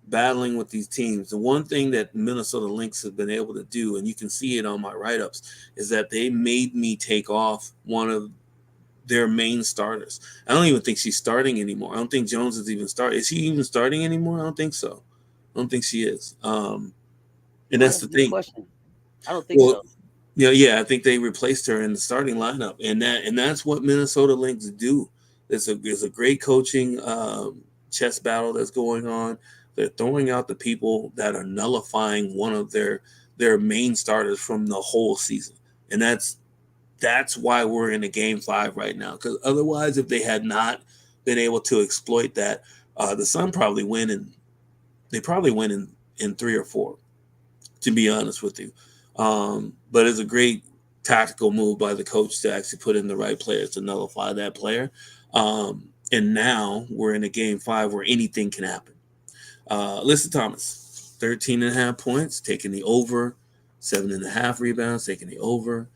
battling with these teams. The one thing that Minnesota Lynx have been able to do, and you can see it on my write-ups, is that they made me take off one of their main starters. I don't even think she's starting anymore. I don't think Jones is even starting. Is she even starting anymore? I don't think so. I don't think she is. And that's the thing. Question. I don't think so. Yeah, I think they replaced her in the starting lineup, and that's what Minnesota Lynx do. There's a great coaching chess battle that's going on. They're throwing out the people that are nullifying one of their main starters from the whole season, and that's why we're in a game 5 right now. Because otherwise, if they had not been able to exploit that, the Sun probably win in 3 or 4. To be honest with you, but it's a great tactical move by the coach to actually put in the right players to nullify that player. And now we're in a game 5 where anything can happen. Alyssa Thomas, 13.5 points, taking the over, 7.5 rebounds, taking the over.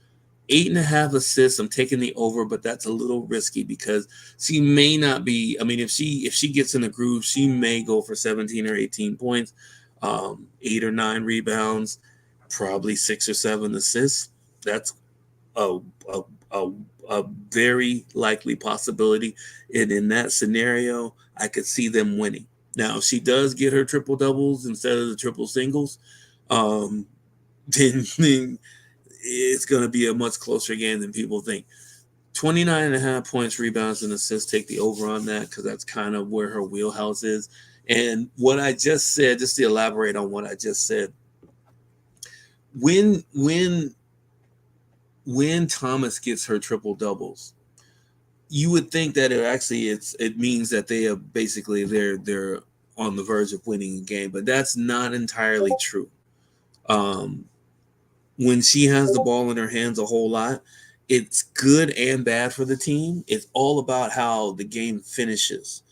8.5 assists. I'm taking the over, but that's a little risky because she may not be. I mean, if she gets in the groove, she may go for 17 or 18 points, 8 or 9 rebounds, probably 6 or 7 assists. That's a very likely possibility, and in that scenario, I could see them winning. Now, if she does get her triple doubles instead of the triple singles, then it's going to be a much closer game than people think. 29.5 points, rebounds, and assists. Take the over on that because that's kind of where her wheelhouse is. And what I just said, just to elaborate on what I just said, when Thomas gets her triple doubles, you would think that it means that they are basically they're on the verge of winning a game, but that's not entirely true. When she has the ball in her hands a whole lot, it's good and bad for the team. It's all about how the game finishes.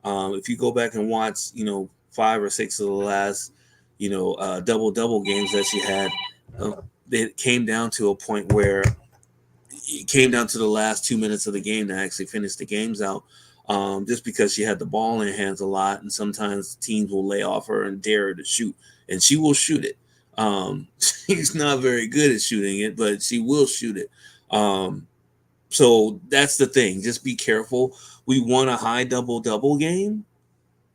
If you go back and watch, 5 or 6 of the last, double games that she had, it came down to a point where it came down to the last 2 minutes of the game to actually finish the games out. Just because she had the ball in her hands a lot, and sometimes teams will lay off her and dare her to shoot, and she will shoot it. She's not very good at shooting it, but she will shoot it. So that's the thing. Just be careful. We want a high double game.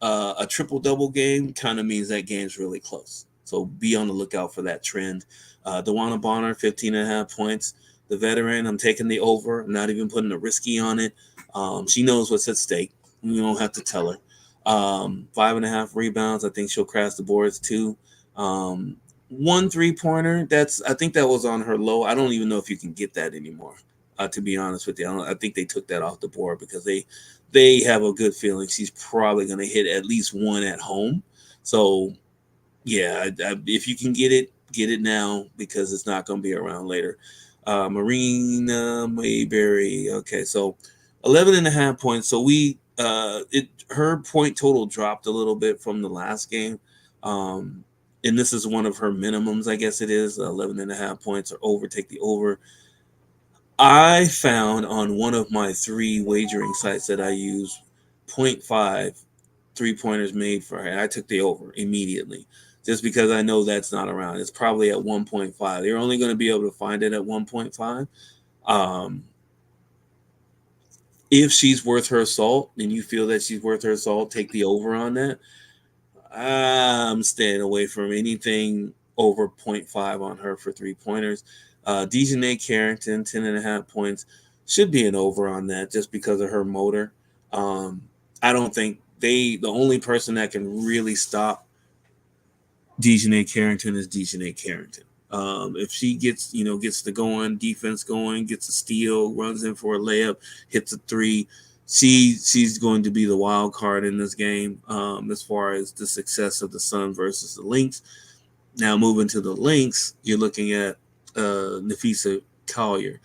A triple double game kind of means that game's really close. So be on the lookout for that trend. DeWanna Bonner, 15.5 points. The veteran, I'm taking the over. I'm not even putting a risky on it. She knows what's at stake. We don't have to tell her. 5.5 rebounds. I think she'll crash the boards too. 1 3-pointer. I think that was on her low. I don't even know if you can get that anymore. To be honest with you, I think they took that off the board because they have a good feeling she's probably going to hit at least 1 at home. So yeah, if you can get it now because it's not going to be around later. Marina Mayberry. Okay, so 11.5 points. So her point total dropped a little bit from the last game. And this is one of her minimums, I guess it is, 11.5 points or over. Take the over. I found on one of my 3 wagering sites that I use 0.5 3-pointers made for her. And I took the over immediately just because I know that's not around. It's probably at 1.5. You're only going to be able to find it at 1.5. If she's worth her salt and you feel that she's worth her salt, take the over on that. I'm staying away from anything over 0.5 on her for 3-pointers. Dejanay Carrington, 10.5 points. Should be an over on that just because of her motor. I don't think the only person that can really stop Dejanay Carrington is Dejanay Carrington. If she gets the going, defense going, gets a steal, runs in for a layup, hits a three, she's going to be the wild card in this game as far as the success of the Sun versus the Lynx. Now moving to the Lynx, you're looking at Nafisa Collier.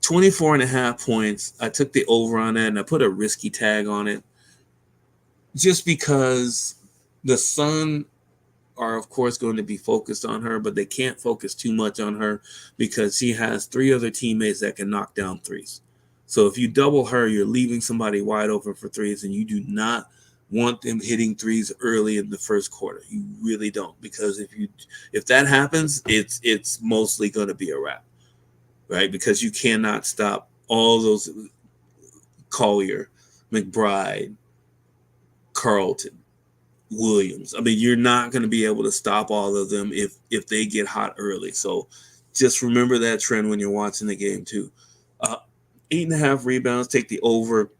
24.5 points. I took the over on that and I put a risky tag on it just because the Sun are of course going to be focused on her, but they can't focus too much on her because she has 3 other teammates that can knock down threes. So if you double her, you're leaving somebody wide open for threes, and you do not want them hitting threes early in the first quarter. You really don't, because if that happens, it's mostly going to be a wrap, right? Because you cannot stop all those Collier, McBride, Carlton, Williams. I mean, you're not going to be able to stop all of them if they get hot early. So just remember that trend when you're watching the game too. 8.5 rebounds, take the over.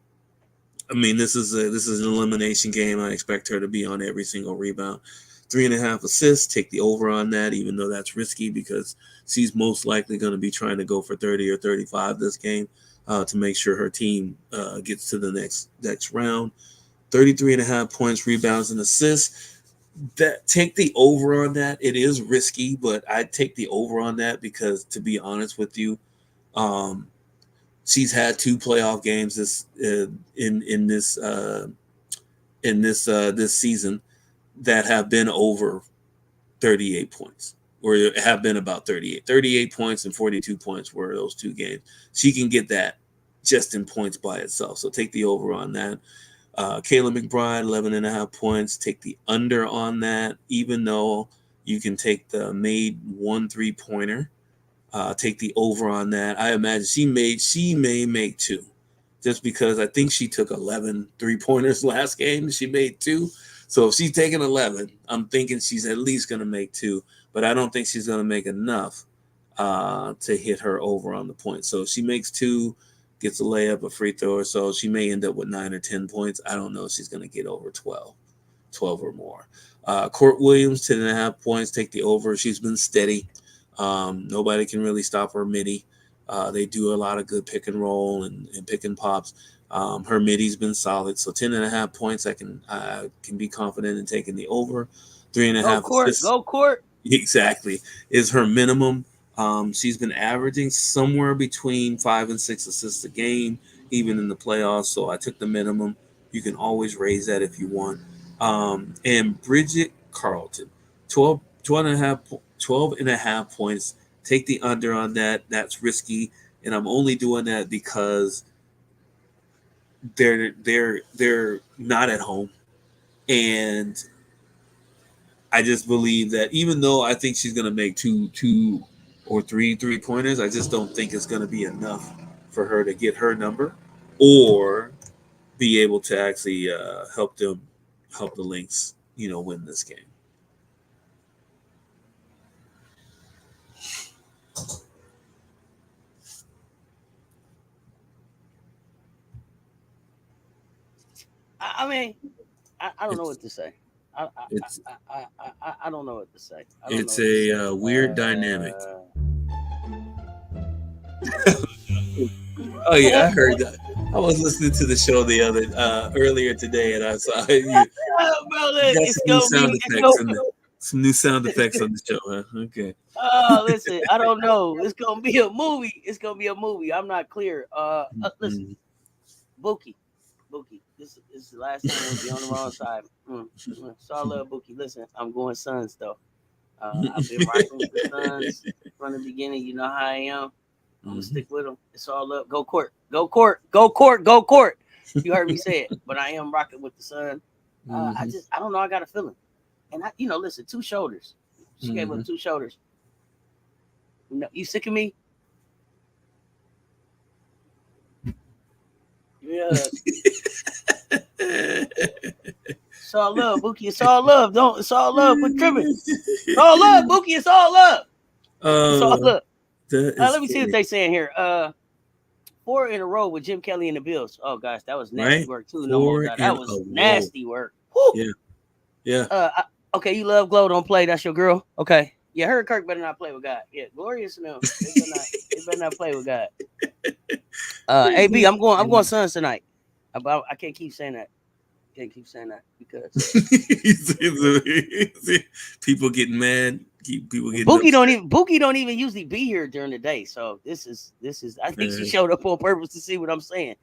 I mean, this is an elimination game. I expect her to be on every single rebound. 3.5 assists, take the over on that, even though that's risky because she's most likely going to be trying to go for 30 or 35 this game to make sure her team gets to the next round. 33.5 points, rebounds, and assists. That take the over on that. It is risky, but I'd take the over on that because, to be honest with you, she's had 2 playoff games this season that have been over 38 points, or have been about 38 points and 42 points were those 2 games. She can get that just in points by itself. So take the over on that. Kayla McBride, 11.5 points. Take the under on that, even though you can take the made 1 3-pointer. Take the over on that. I imagine she may make 2, just because I think she took 11 3-pointers last game. She made 2. So if she's taking 11, I'm thinking she's at least going to make 2, but I don't think she's going to make enough to hit her over on the point. So if she makes 2, gets a layup, a free throw or so, she may end up with 9 or 10 points. I don't know if she's going to get over 12 or more. Court Williams, 10.5 points, take the over. She's been steady. Nobody can really stop her midi. They do a lot of good pick and roll and pick and pops. Her midi's been solid. So 10.5 points, I can be confident in taking the over. 3.5 assists. Go court. Exactly. Is her minimum. She's been averaging somewhere between 5 and 6 assists a game, even in the playoffs. So I took the minimum. You can always raise that if you want. And Bridget Carlton, 12 and a half points. Take the under on that. That's risky, and I'm only doing that because they're not at home, and I just believe that even though I think she's going to make two or three 3-pointers, I just don't think it's going to be enough for her to get her number or be able to actually help the Lynx, win this game. I mean, I don't know what to say. I don't know what to say. It's a weird dynamic. Oh yeah, I heard that. I was listening to the show earlier today, and I saw you got some new sound effects on the show. Huh? Okay. Oh, listen, I don't know. It's gonna be a movie. It's gonna be a movie. I'm not clear. Listen, Bookie. This is the last time we'll be on the wrong side. So I love Bookie. Listen, I'm going Suns though. I've been rocking with the Suns from the beginning. You know how I am. I'm gonna stick with them. It's all up. Go court. Go court. Go court. Go court. You heard me say it, but I am rocking with the Sun. I don't know. I got a feeling, and listen, 2 shoulders. She gave up 2 shoulders. You sick of me? You Yeah. It's all love, Bookie. It's all love. It's all love. Quit tripping. It's all love, Bookie. It's all love. It's all love. Let me see what they saying here. 4 in a row with Jim Kelly and the Bills. Oh gosh, that was nasty work too. That was nasty work. Woo. Yeah. Okay, you love Glow. Don't play. That's your girl. Okay. Yeah, her and Kirk better not play with God. Yeah, Glorious and them. They better not play with God. AB, I'm going Suns tonight. I can't keep saying that. Because people getting mad. People getting Bookie don't even usually be here during the day. So this is I think she showed up on purpose to see what I'm saying.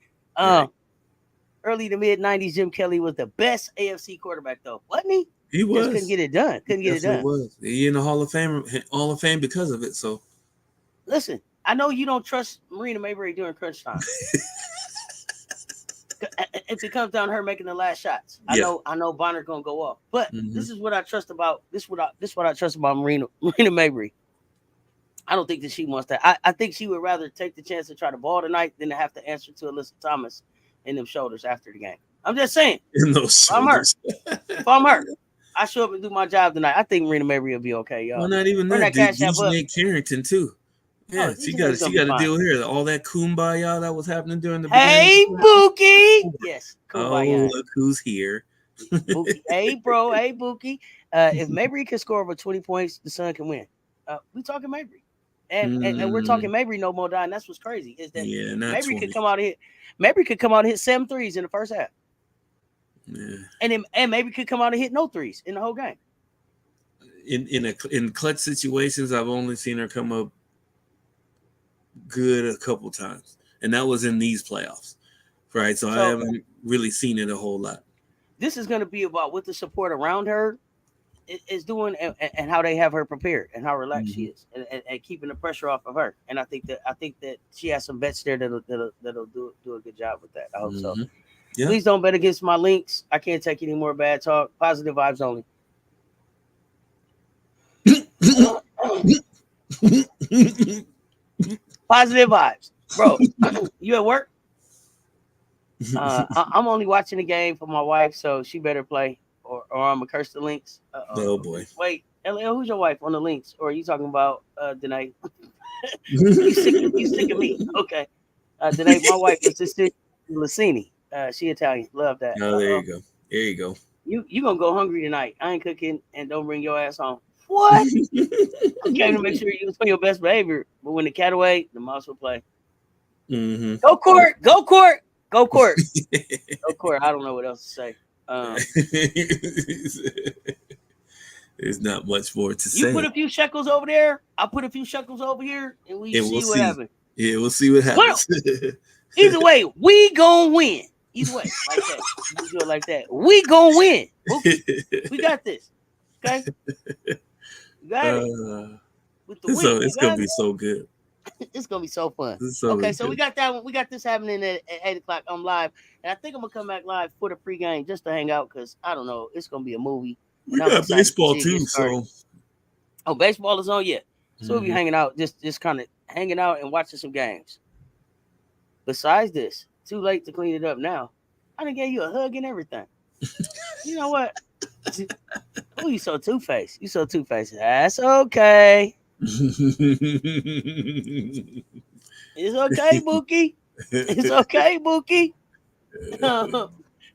Early to mid 90s, Jim Kelly was the best AFC quarterback though, wasn't he? He was. Just couldn't get it done. He was. He in the Hall of Fame because of it. So listen, I know you don't trust Marina Mayberry during crunch time. If it comes down to her making the last shots, I know Bonner gonna go off. But this is what I trust about what I trust about Marina Mayberry. I don't think that she wants that. I think she would rather take the chance to try the ball tonight than to have to answer to Alyssa Thomas in them shoulders after the game. I'm just saying. In those shoulders. If I'm her, I show up and do my job tonight. I think Marina Mayberry will be okay, y'all. Well, not even that. DJ Carrington too. Yeah, she got to deal here. All that kumbaya that was happening during the Hey, Bookie. Yes, kumbaya. Oh, look who's here. Bookie. Hey, bro. Hey, Bookie. If Mayberry can score over 20 points, the Sun can win. We talking Mayberry. And we're talking Mayberry no more dying. That's what's crazy. Is that Mayberry could come out and hit 7 threes in the first half. Yeah. And Mayberry could come out and hit no threes in the whole game. In clutch situations, I've only seen her come up good a couple times, and that was in these playoffs, right? So I haven't really seen it a whole lot. This is going to be about what the support around her is doing and how they have her prepared and how relaxed she is and keeping the pressure off of her. And I think that she has some bets there that'll do a good job with that. I hope so. Yeah. Please don't bet against my links. I can't take any more bad talk. Positive vibes only. Positive vibes, bro. You at work? I'm only watching the game for my wife, so she better play, or I'm gonna curse the links. Oh boy! Wait, LL, who's your wife on the links? Or are you talking about Danae? you sick of me? Okay, Danae, my wife is Sister Lassini. She Italian. Love that. Oh, there you go. There you go. You gonna go hungry tonight? I ain't cooking, and don't bring your ass home. What? I came to make sure you was on your best behavior, but when the cat away, the mouse will play. Go court, go court, go court, go court. I don't know what else to say. There's not much more to say. You put a few shekels over there. I put a few shekels over here, and we'll see what happens. Yeah, we'll see what happens. Either way, we gonna win. Either way, like that. You do it like that. We gonna win. We got this. Okay. You got it. With the win, it's gonna be so good. It's gonna be so fun. Okay, so we got that one. We got this happening at 8:00. I'm live, and I think I'm gonna come back live for the pregame just to hang out because I don't know. It's gonna be a movie. We got baseball too. So, baseball is on yet. So we'll be hanging out, just kind of hanging out and watching some games. Besides this, too late to clean it up now. I done gave you a hug and everything. You know what? Oh, you so two-faced. That's okay. It's okay, Bookie. It's okay, Bookie.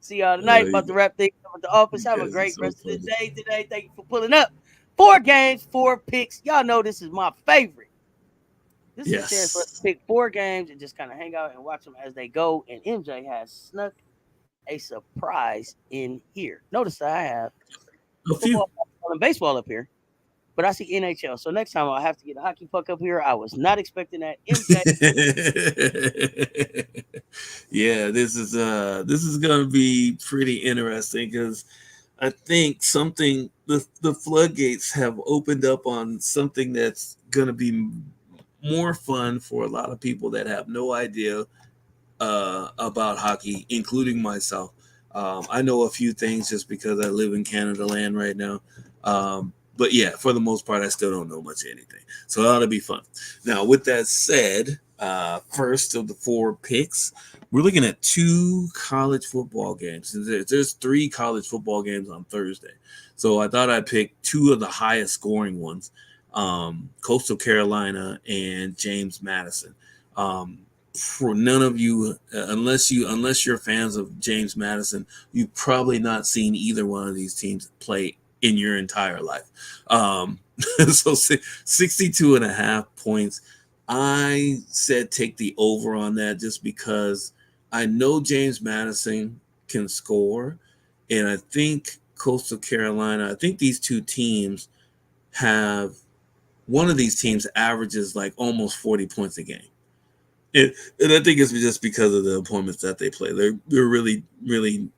See y'all tonight. About to wrap things up at the office. Have a great rest of the day today. Thank you for pulling up. 4 games, 4 picks. Y'all know this is my favorite. This is a chance for us to pick 4 games and just kind of hang out and watch them as they go. And MJ has snuck a surprise in here. Notice that I have football and baseball up here, but I see NHL. So next time I'll have to get a hockey puck up here. I was not expecting that. MJ. Yeah, this is gonna be pretty interesting because I think the floodgates have opened up on something that's gonna be more fun for a lot of people that have no idea about hockey, including myself. I know a few things just because I live in Canada land right now. But yeah, for the most part, I still don't know much of anything. So it ought to be fun. Now, with that said, first of the 4 picks, we're looking at 2 college football games. There's 3 college football games on Thursday. So I thought I'd pick 2 of the highest scoring ones, Coastal Carolina and James Madison. For none of you, unless you're fans of James Madison, you've probably not seen either one of these teams play in your entire life. So 62 and a half points. I said take the over on that just because I know James Madison can score, and I think Coastal Carolina, I think these 2 teams have, one of these teams averages like almost 40 points a game. And I think it's just because of the opponents that they play. They're really, really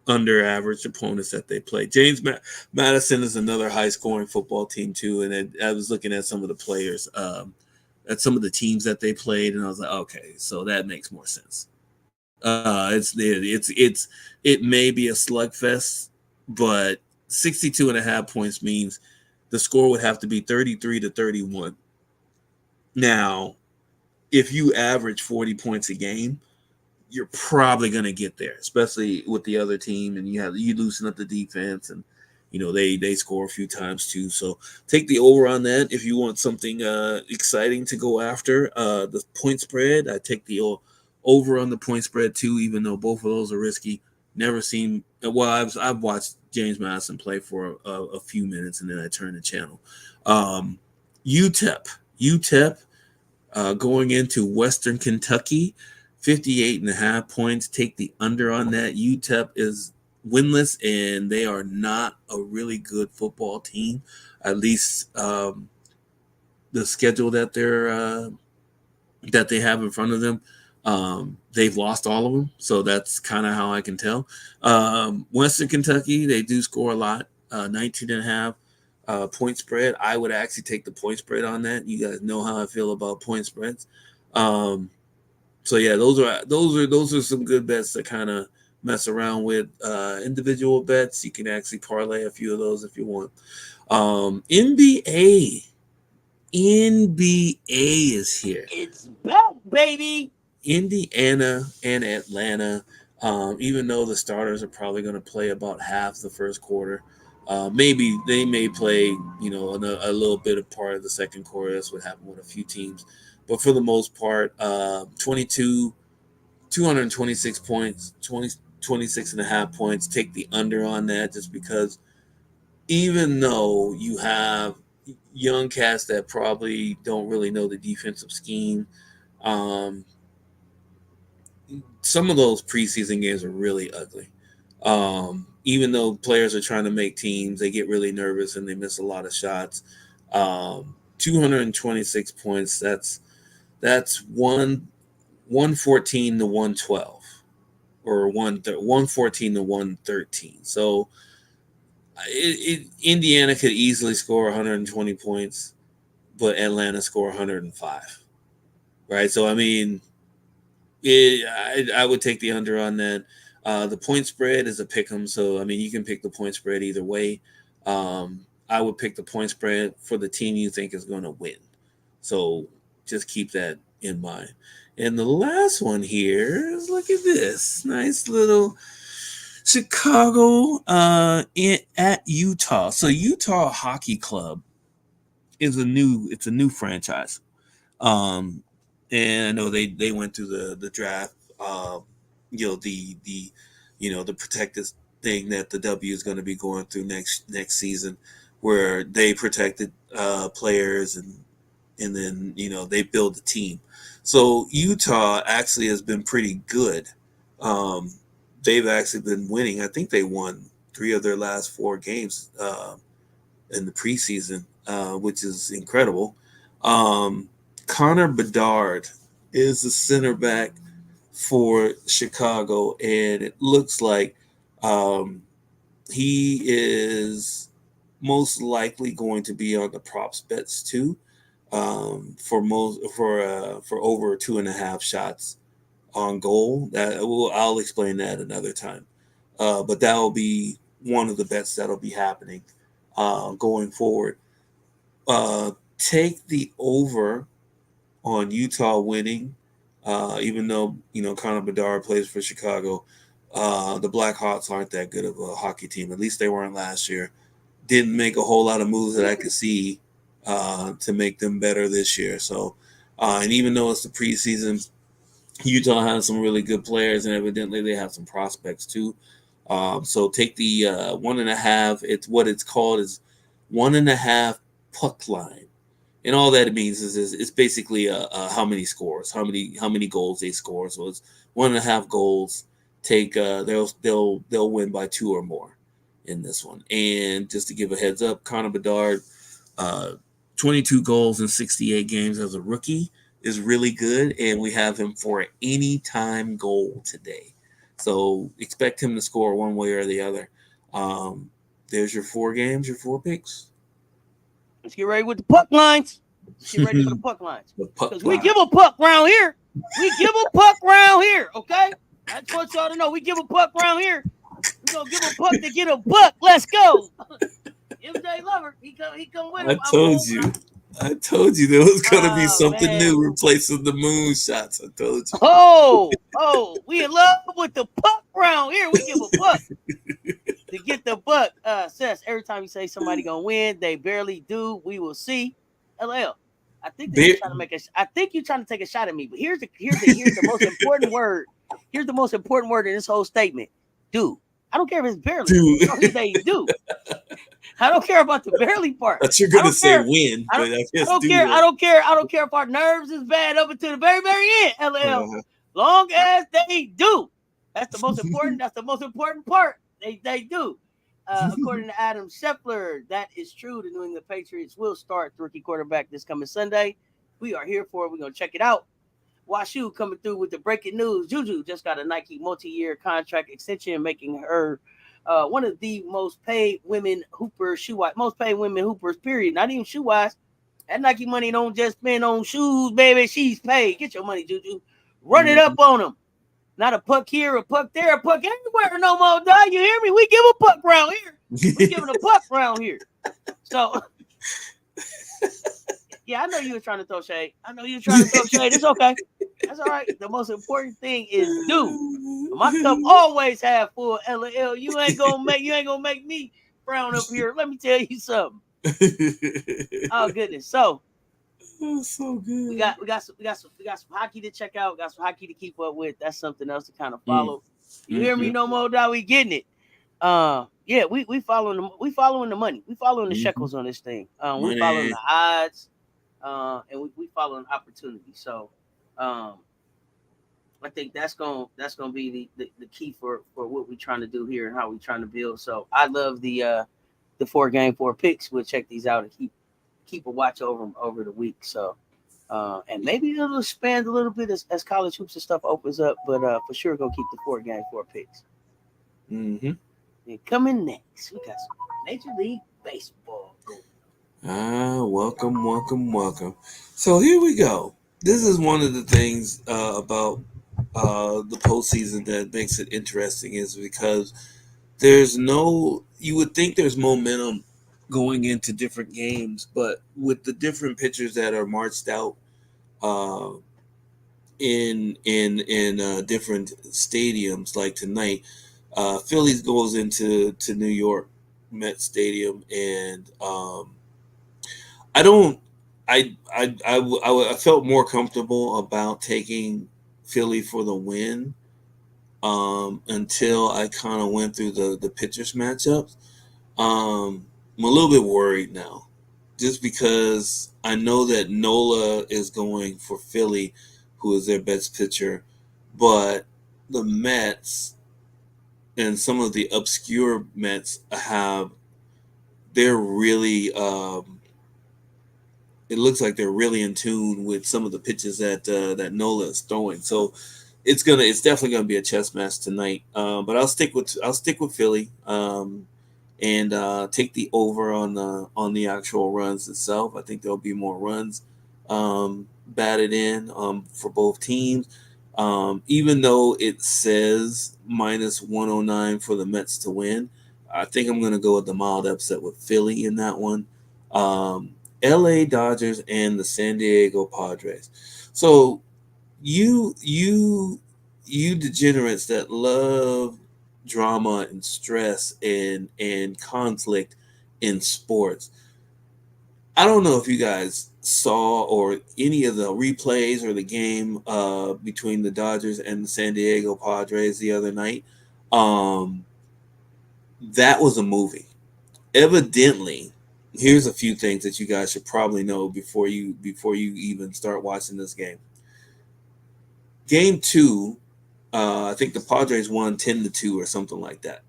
under average opponents that they play. James Madison is another high scoring football team too. And I was looking at some of the players, at some of the teams that they played, and I was like, okay, so that makes more sense. It may be a slugfest, but 62 and a half points means the score would have to be 33-31. Now, if you average 40 points a game, you're probably going to get there, especially with the other team, and you loosen up the defense, and they score a few times too. So take the over on that if you want something exciting to go after. The point spread, I take the over on the point spread too, even though both of those are risky. Never seen, well, I've watched James Madison play for a few minutes, and then I turn the channel. UTEP going into Western Kentucky, 58 and a half points. Take the under on that. UTEP is winless, and they are not a really good football team. At least the schedule that they have in front of them, they've lost all of them. So that's kind of how I can tell. Western Kentucky, they do score a lot, 19 and a half. Point spread, I would actually take the point spread on that. You guys know how I feel about point spreads. So yeah, those are some good bets to kind of mess around with. Individual bets, you can actually parlay a few of those if you want. NBA is here. It's back, baby. Indiana and Atlanta, even though the starters are probably going to play about half the first quarter. Maybe they may play, a little bit of part of the second quarter. That's what happened with a few teams. But for the most part, 226 points, 26 and a half points. Take the under on that just because even though you have young cats that probably don't really know the defensive scheme, some of those preseason games are really ugly. Even though players are trying to make teams, they get really nervous and they miss a lot of shots. 226 points. That's 114 to 112, or 114 to 113. So Indiana could easily score 120 points, but Atlanta score 105. Right. So I mean, I would take the under on that. The point spread is a pick 'em, so I mean you can pick the point spread either way. I would pick the point spread for the team you think is going to win. So just keep that in mind. And the last one here is, look at this nice little Chicago at Utah. So Utah Hockey Club is a new franchise. And I know they went through the draft. The protected thing that the W is going to be going through next season, where they protected players and then they build a team. So Utah actually has been pretty good. They've actually been winning. I think they won 3 of their last 4 games in the preseason, which is incredible. Connor Bedard is the center back for Chicago, and it looks like he is most likely going to be on the props bets too, for over 2.5 shots on goal. I'll explain that another time, but that will be one of the bets that'll be happening going forward. Take the over on Utah winning, even though Connor Bedard plays for Chicago. The Blackhawks aren't that good of a hockey team. At least they weren't last year. Didn't make a whole lot of moves that I could see to make them better this year. So, and even though it's the preseason, Utah has some really good players, and evidently they have some prospects too. So take the 1.5. It's what it's called is 1.5 puck line, and all that it means is it's basically how many scores, how many goals they score. So it's 1.5 goals. Take they'll win by 2 or more in this one. And just to give a heads up, Connor Bedard, uh, 22 goals in 68 games as a rookie is really good, and we have him for an anytime goal today. So expect him to score one way or the other. There's your 4 games, your 4 picks. Let's get ready with the puck lines. Let's get ready for the puck lines. Because we give a puck round here. We give a puck round here, okay? I just want y'all to know we give a puck round here. We're going to give a puck to get a buck. Let's go. MJLover, he come with him. I told you there was going to be something new replacing the moon shots. I told you. Oh, we in love with the puck round here. We give a puck to get the buck. Cess, every time you say somebody going to win, they barely do. We will see. LL, I think you're trying to make I think you're trying to take a shot at me, but here's the most important word. Here's the most important word in this whole statement. Do. I don't care if it's barely. They do. I don't care about the barely part. But you're gonna say win. I don't care. I don't care if our nerves is bad up until the very, very end. LL. Long as they do. That's the most important. That's the most important part. They do. According to Adam Scheffler, that is true. The New England Patriots will start the rookie quarterback this coming Sunday. We are here for it. We're gonna check it out. Washu coming through with the breaking news. Juju just got a Nike multi-year contract extension, making her one of the most paid women hoopers, most paid women hoopers, period. Not even shoe-wise. That Nike money don't just spend on shoes, baby. She's paid. Get your money, Juju. Run it up on them. Not a puck here, a puck there, a puck anywhere no more, dog. You hear me? We give a puck round here. We giving a puck round here. So... Yeah, I know you were trying to throw shade. It's okay. That's all right. The most important thing is do. My cup always have full. LL. You ain't gonna make me frown up here. Let me tell you something. Oh goodness. So good. We got some hockey to check out. We got some hockey to keep up with. That's something else to kind of follow. You hear me? No more, dog. We getting it. Yeah, we following the money. We following the shekels on this thing. We following the odds. And we following opportunity. So, I think that's gonna be the key for what we're trying to do here and how we're trying to build. So I love the 4 game 4 picks. We'll check these out and keep a watch over them over the week. So, and maybe it'll expand a little bit as college hoops and stuff opens up. But for sure, gonna keep the 4 game 4 picks. Mm-hmm. And coming next, we got some Major League Baseball. Welcome. So here we go. This is one of the things about the postseason that makes it interesting is because you would think there's momentum going into different games, but with the different pitchers that are marched out in different stadiums, like tonight, Phillies goes into New York Met Stadium, and I felt more comfortable about taking Philly for the win until I kind of went through the pitchers matchups. I'm a little bit worried now, just because I know that Nola is going for Philly, who is their best pitcher, but the Mets and some of the obscure Mets they're really it looks like they're really in tune with some of the pitches that Nola is throwing. So it's definitely gonna be a chess match tonight. But I'll stick with Philly and take the over on the actual runs itself. I think there'll be more runs batted in for both teams. Even though it says -109 for the Mets to win, I think I'm going to go with the mild upset with Philly in that one. LA Dodgers and the San Diego Padres. So you degenerates that love drama and stress and conflict in sports. I don't know if you guys saw or any of the replays or the game between the Dodgers and the San Diego Padres the other night. Um, that was a movie. Evidently, here's a few things that you guys should probably know before you even start watching this game. Game two, I think the Padres won 10-2 or something like that.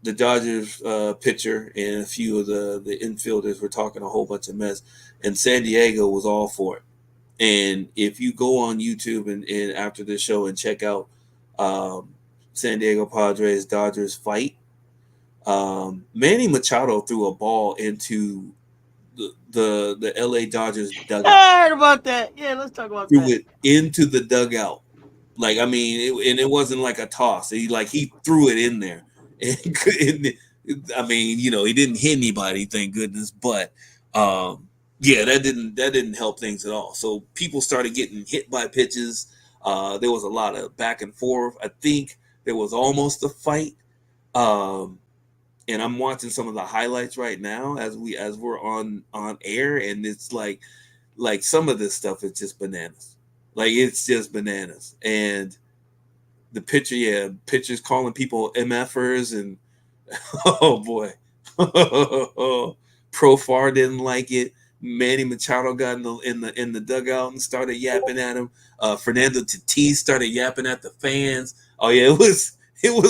The Dodgers pitcher and a few of the infielders were talking a whole bunch of mess, and San Diego was all for it. And if you go on YouTube and after this show and check out um, San Diego Padres Dodgers fight, Manny Machado threw a ball into the LA Dodgers dugout. I heard about that. Yeah, let's talk about Threw that. it into the dugout. Like I mean, and it wasn't like a toss. He threw it in there, and I mean, he didn't hit anybody, thank goodness. But yeah, that didn't help things at all. So people started getting hit by pitches. There was a lot of back and forth. I think there was almost a fight. Um, and I'm watching some of the highlights right now as we're on air, and it's like some of this stuff is just bananas. Like it's just bananas. And the pitcher's calling people MFers and oh boy. Profar didn't like it. Manny Machado got in the dugout and started yapping at him. Fernando Tatis started yapping at the fans. Oh yeah, it was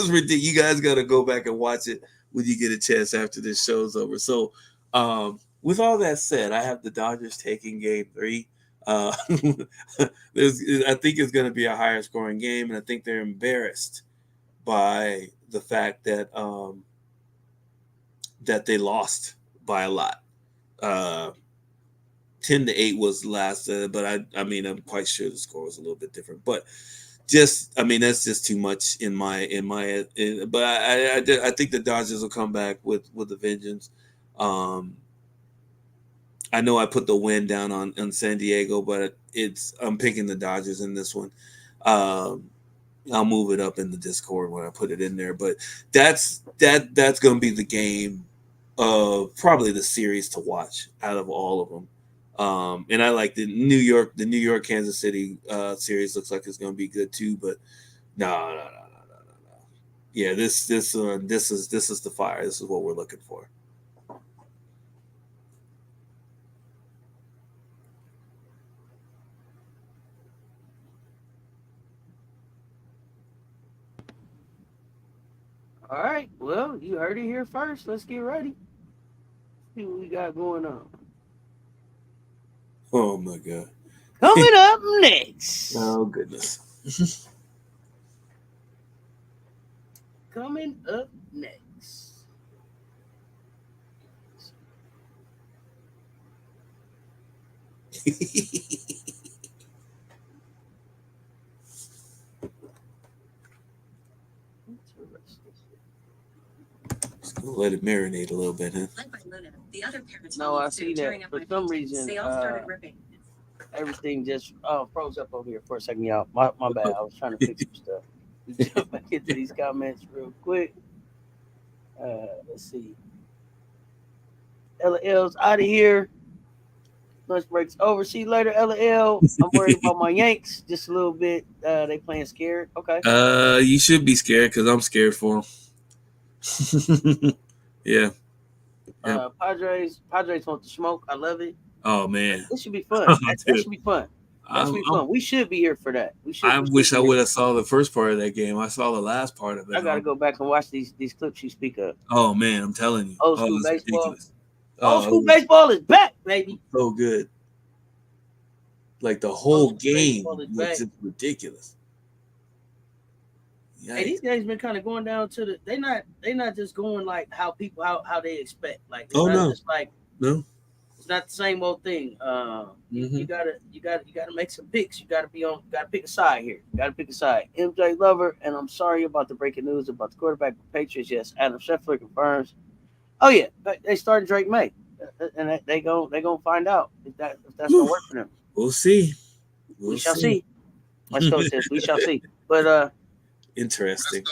ridiculous. You guys gotta go back and watch it when you get a chance after this show's over. So with all that said, I have the Dodgers taking game 3. Uh, I think it's going to be a higher scoring game, and I think they're embarrassed by the fact that they lost by a lot. Uh, 10-8 was the last, but I mean I'm quite sure the score was a little bit different. But I mean that's just too much in my. But I think the Dodgers will come back with a vengeance. Um, I know I put the win down on San Diego, but I'm picking the Dodgers in this one. Um, I'll move it up in the Discord when I put it in there. But that's going to be the game of probably the series to watch out of all of them. And I like the New York Kansas City series. Looks like it's going to be good too. But no. Yeah, this is the fire. This is what we're looking for. All right. Well, you heard it here first. Let's get ready. See what we got going on. Oh my god. Coming up next. Oh goodness. Coming up next. Let it marinate a little bit, huh? No, I see that. For some reason, everything just froze up over here for a second, y'all. My bad. I was trying to fix some stuff. We jump back into these comments real quick. Let's see. LL's out of here. Lunch break's over. See you later, LL. I'm worried about my Yanks just a little bit. They playing scared. Okay. You should be scared because I'm scared for them. Yeah. Yep. Padres want to smoke. I love it. Oh man, This should be fun. That should be fun. That should be fun. We should be here for that. I wish I would have saw the first part of that game. I saw the last part of it. I gotta go back and watch these clips you speak of. Oh man, I'm telling you. Old school baseball. Ridiculous. Old school baseball is back, baby. So good. Like the whole game was just ridiculous. Yeah. Hey, these games been kind of going down to they not just going like how they expect. Like it's not just like no. not the same old thing. You gotta make some picks. You gotta pick a side here. You gotta pick a side. MJ Lover, and I'm sorry about the breaking news about the quarterback of the Patriots. Yes, Adam Scheffler confirms. Oh yeah, they started Drake May, and they gonna find out if that's gonna Whew. work for them. We'll see. We We'll shall see. see. My coach says we shall see. But Interesting.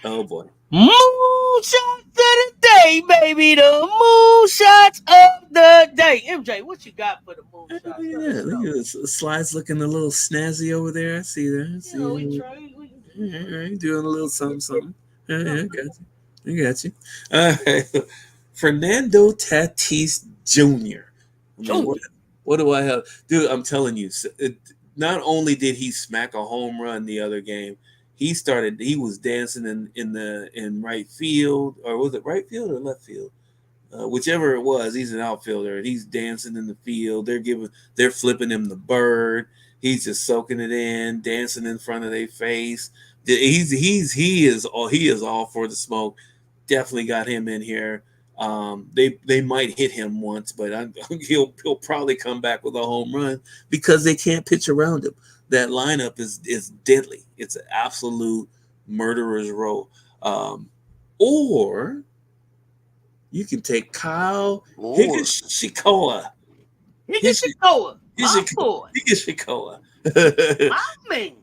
Oh boy. moonshots of the day, baby. The moonshots of the day. MJ, what you got for the Oh, moonshots? Let yeah, us look know. at this. Slide's looking a little snazzy over there. I see that. I see We it. try. All right, doing a little something, something. Yeah, I got you. I got you. All right. Fernando Tatis Jr. I mean, Junior. what do I have, dude? I'm telling you, not only did he smack a home run the other game, he was dancing in right field, or was it right field or left field? Whichever it was, he's an outfielder and he's dancing in the field. They're flipping him the bird. He's just soaking it in, dancing in front of their face. He is all for the smoke. Definitely got him in here. They might hit him once, but he'll probably come back with a home run because they can't pitch around him. That lineup is deadly. It's an absolute murderer's row. Or you can take Kyle Or Higashikoa. Higashikoa, my boy, Higashikoa. my man.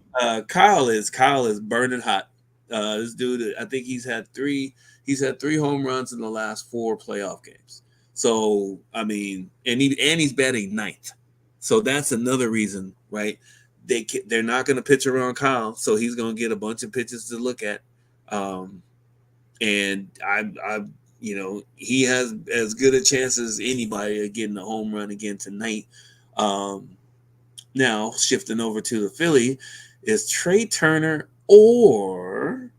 Kyle is burning hot. This dude, I think he's had three home runs in the last four playoff games. So I mean, he's batting ninth. So that's another reason, right? They're not going to pitch around Kyle, so he's going to get a bunch of pitches to look at. And he has as good a chance as anybody of getting a home run again tonight. Now shifting over to the Philly is Trey Turner or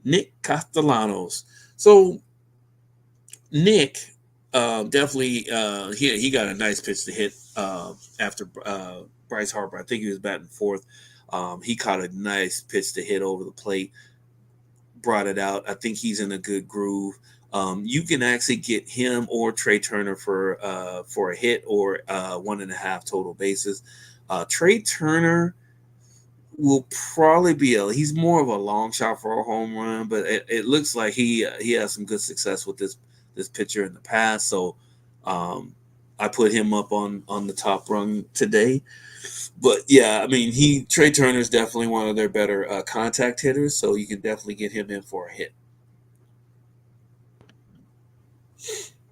Nick Castellanos. So Nick definitely he got a nice pitch to hit after Bryce Harper. I think he was batting fourth. He caught a nice pitch to hit over the plate, brought it out. I think he's in a good groove. You can actually get him or Trey Turner for a hit or 1.5 total bases. Trey Turner will probably he's more of a long shot for a home run, but it looks like he has some good success with this pitcher in the past. So I put him up on the top rung today. But yeah, I mean, Trey Turner is definitely one of their better contact hitters, so you can definitely get him in for a hit.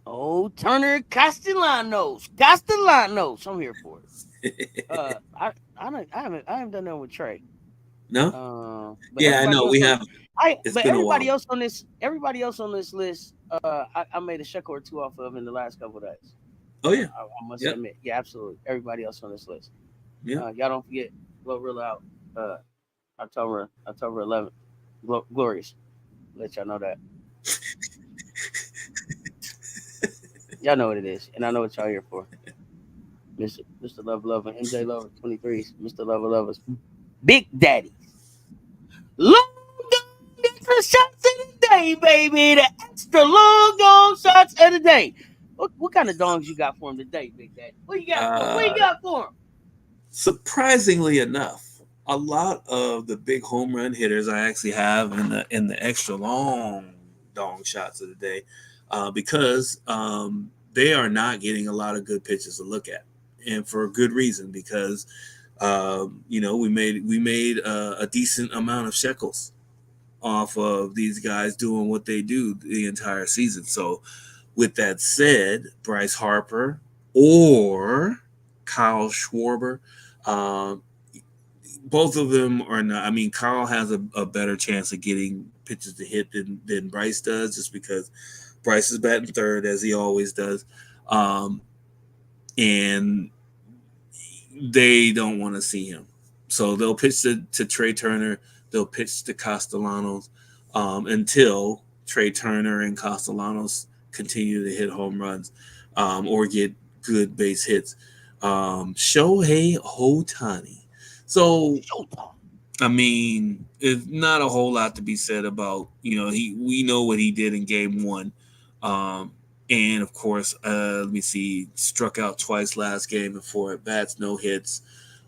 Oh, Turner Castellanos. I'm here for it. I haven't done that with Trey. No. But Yeah, I know we have. It's been a while. Everybody else on this list, I made a shekel or two off of in the last couple of days. Oh yeah, I must admit, yeah, absolutely. Everybody else on this list. Yeah. Y'all don't forget Glorilla out October 11th. Glorious. Let y'all know that. Y'all know what it is, and I know what y'all here for. Mr. Lover, MJLover23, Mr. Lover's Big Daddy. Long gone extra shots of the day, baby. The extra long gone shots of the day. What kind of dongs you got for him today, Big Daddy? What you got for him? What you got for him? Surprisingly enough, a lot of the big home run hitters I actually have in the extra long dong shots of the day, because they are not getting a lot of good pitches to look at, and for a good reason, because we made a decent amount of shekels off of these guys doing what they do the entire season. So with that said, Bryce Harper or Kyle Schwarber, both of them are not. I mean, Kyle has a better chance of getting pitches to hit than Bryce does, just because Bryce is batting third as he always does, and they don't want to see him. So they'll pitch to Trey Turner. They'll pitch to Castellanos until Trey Turner and Castellanos continue to hit home runs or get good base hits. Shohei Ohtani. So, I mean, it's not a whole lot to be said about, we know what he did in game one. And And of course, let me see, struck out twice last game and 4 at bats, no hits.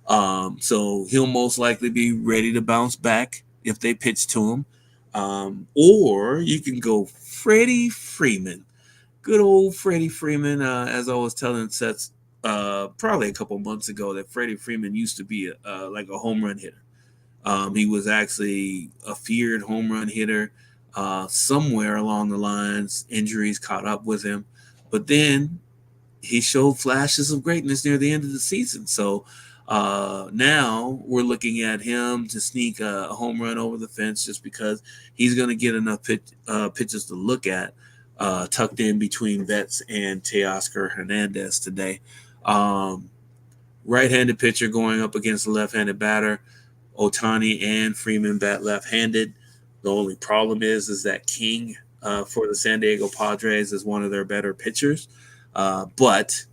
So he'll most likely be ready to bounce back if they pitch to him. Or you can go Freddie Freeman. Good old Freddie Freeman. As I was telling Seth probably a couple months ago, that Freddie Freeman used to be like a home run hitter. He was actually a feared home run hitter. Somewhere along the lines, injuries caught up with him. But then he showed flashes of greatness near the end of the season. So now we're looking at him to sneak a home run over the fence just because he's going to get enough pitches to look at, tucked in between Betts and Teoscar Hernandez today. Right-handed pitcher going up against a left-handed batter. Ohtani and Freeman bat left-handed. The only problem is that King for the San Diego Padres is one of their better pitchers. But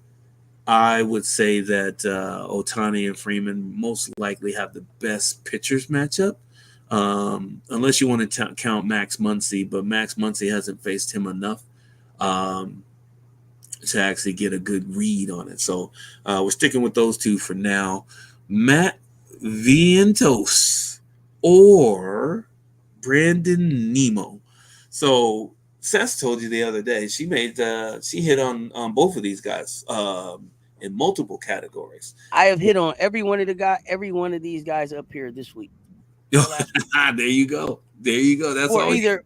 I would say that Ohtani and Freeman most likely have the best pitchers matchup, unless you want to count Max Muncy. But Max Muncy hasn't faced him enough to actually get a good read on it. So we're sticking with those two for now. Matt Vientos or Brandon Nimmo. So Cess told you the other day she hit on both of these guys in multiple categories. I have hit on every one of these guys up here this week. There you go. That's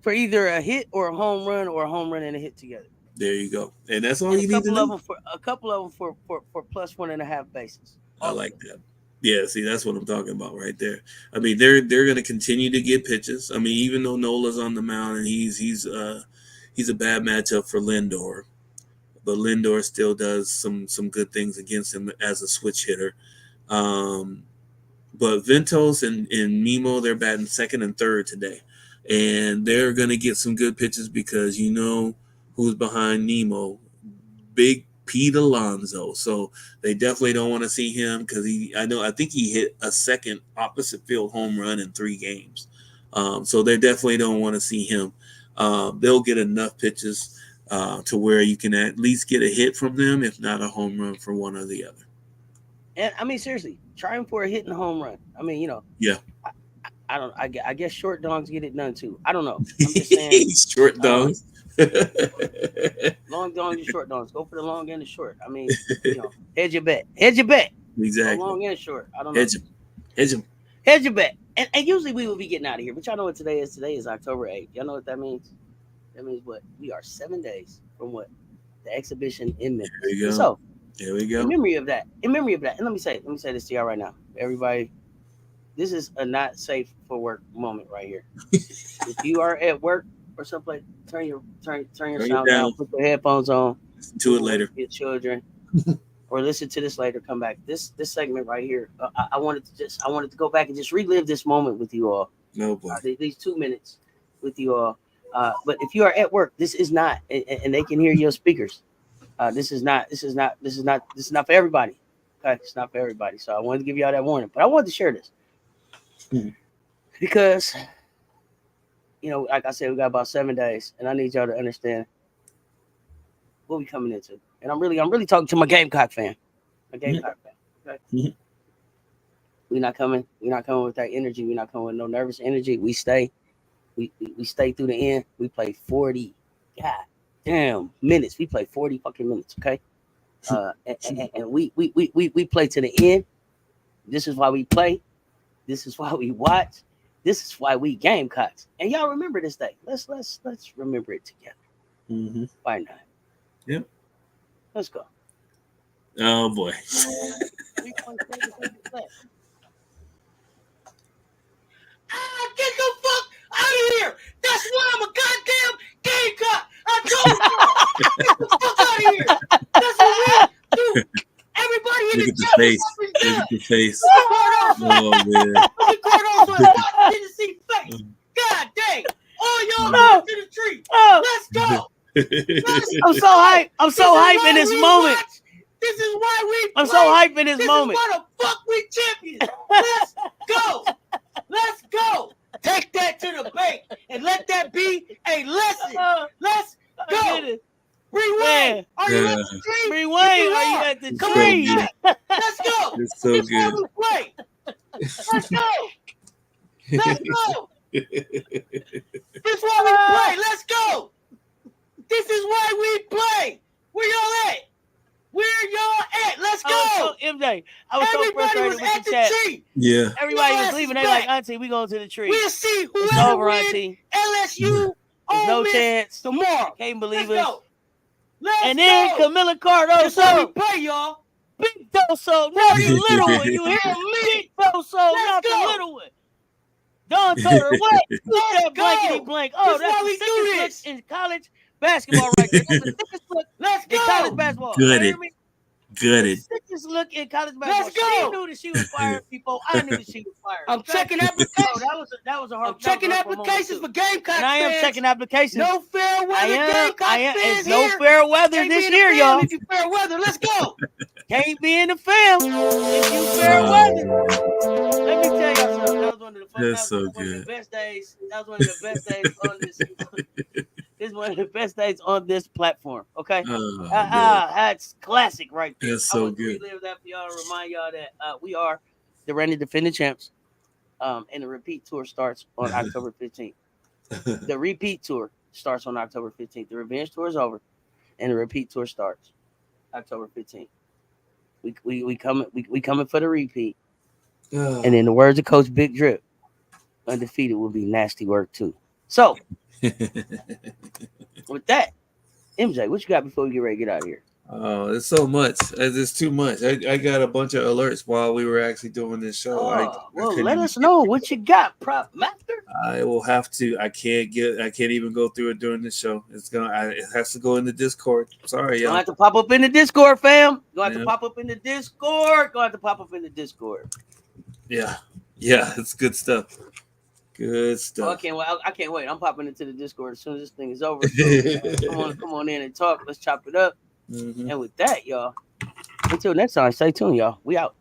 for either a hit or a home run or a home run and a hit together. There you go. And that's all you need to know. A couple of them for plus 1.5 bases. I like that. Yeah, see, that's what I'm talking about right there. I mean, they're going to continue to get pitches. I mean, even though Nola's on the mound and he's a bad matchup for Lindor, but Lindor still does some good things against him as a switch hitter. But Vientos and Nimmo, they're batting second and third today, and they're going to get some good pitches because you know who's behind Nimmo, Big Pete Alonso. So they definitely don't want to see him because I think he hit a second opposite field home run in 3 games. So they definitely don't want to see him. They'll get enough pitches to where you can at least get a hit from them, if not a home run for one or the other. And I mean, seriously, try him for a hit and a home run. I mean, you know. Yeah. I guess short dongs get it done too. I don't know. I'm just saying. Short dongs. Long dongs and short dongs. Go for the long and the short. I mean, you know, hedge your bet. Exactly. Go long and short. I don't know. Hedge your bet. And usually we will be getting out of here. But y'all know what today is? Today is October 8th. Y'all know what that means? That means what? We are 7 days from what? The exhibition in Memphis. There you go. So, there we go. In memory of that. And let me say this to y'all right now. Everybody, this is a not safe for work moment right here. If you are at work or someplace, turn your sound down, put your headphones on. Listen to it later. Your children. Or listen to this later, come back. This segment right here, I wanted to go back and just relive this moment with you all. No boy. These 2 minutes with you all. But if you are at work, this is not, and they can hear your speakers. This is not for everybody. Okay, it's not for everybody. So I wanted to give y'all that warning, but I wanted to share this because, you know, like I said, we got about 7 days, and I need y'all to understand what we coming into. And I'm really talking to my Gamecock fan. Okay. We're not coming with that energy. We're not coming with no nervous energy. We stay through the end. We play 40 goddamn minutes. We play 40 fucking minutes, okay? And we play to the end. This is why we play. This is why we watch. This is why we Gamecocks. And y'all remember this day. Let's remember it together. Mm-hmm. Why not? Yep. Let's go. Oh boy. Get the fuck out of here! That's why I'm a goddamn Gamecock! I told you! Get the fuck out of here! That's what we do! Everybody in the chat. Look at the face. Oh man. Tennessee face. God dang! All y'all to the tree. Let's go! I'm so hyped. I'm so hyped in this moment. This is why I'm so hyped in this moment. This is why the fuck we champions. Let's go. Let's go. Take that to the bank and let that be a lesson. Let's go. Bree Wayne, are you at the tree? Bree Wayne, are you at the tree? Let's go. It's so good. Let's go. Let's go. This is why we play. Let's go. This is why we play. Where y'all at? Where y'all at? Let's go. MJ, I was so frustrated with the chat. Tree. Yeah. Everybody was leaving. They like, Auntie, we going to the tree. We'll see whoever over, Auntie. LSU. There's no chance. Tomorrow. Can't believe it. And then Camilla Cardoso. So we play, y'all. Big Doso, not the little one. You hear me? Big Doso, not the little one. Don told her, what? Look at that blankety blank. Oh, that's the sickest look in college basketball right there. That's the sickest look in college basketball. Good. The sickest look in college basketball. Let's go. She knew that she was firing people. I knew that she was firing. I'm checking applications. Oh, that was a hard. I'm checking applications for Gamecock fans. And I am checking applications. No fair weather. Gamecock fans. It's no fair weather this year, y'all. If you fair weather, let's go. Can't be in the fam if you fair weather. Let me tell y'all something. That was one of the one of the best days. That was one of the best days on this. This is one of the best days on this platform. Okay, that's classic right there. That's so good. Relive that for y'all to remind y'all that we are the reigning defending champs. And the repeat tour starts on October 15th. The repeat tour starts on October 15th. The revenge tour is over, and the repeat tour starts October 15th. We coming for the repeat. And in the words of Coach Big Drip, undefeated will be nasty work too. So with that, MJ, what you got before we get ready to get out of here? Oh, it's so much. It's too much. I got a bunch of alerts while we were actually doing this show. Let us know what you got, Prop Master. I will have to. I can't even go through it during the show. It has to go in the Discord. Sorry, y'all. Gonna have to pop up in the Discord, fam. Gonna have to pop up in the Discord. Yeah, it's good stuff. Good stuff. Oh, I can't wait. I'm popping into the Discord as soon as this thing is over. So, come on in and talk. Let's chop it up. Mm-hmm. And with that, y'all, until next time, stay tuned, y'all. We out.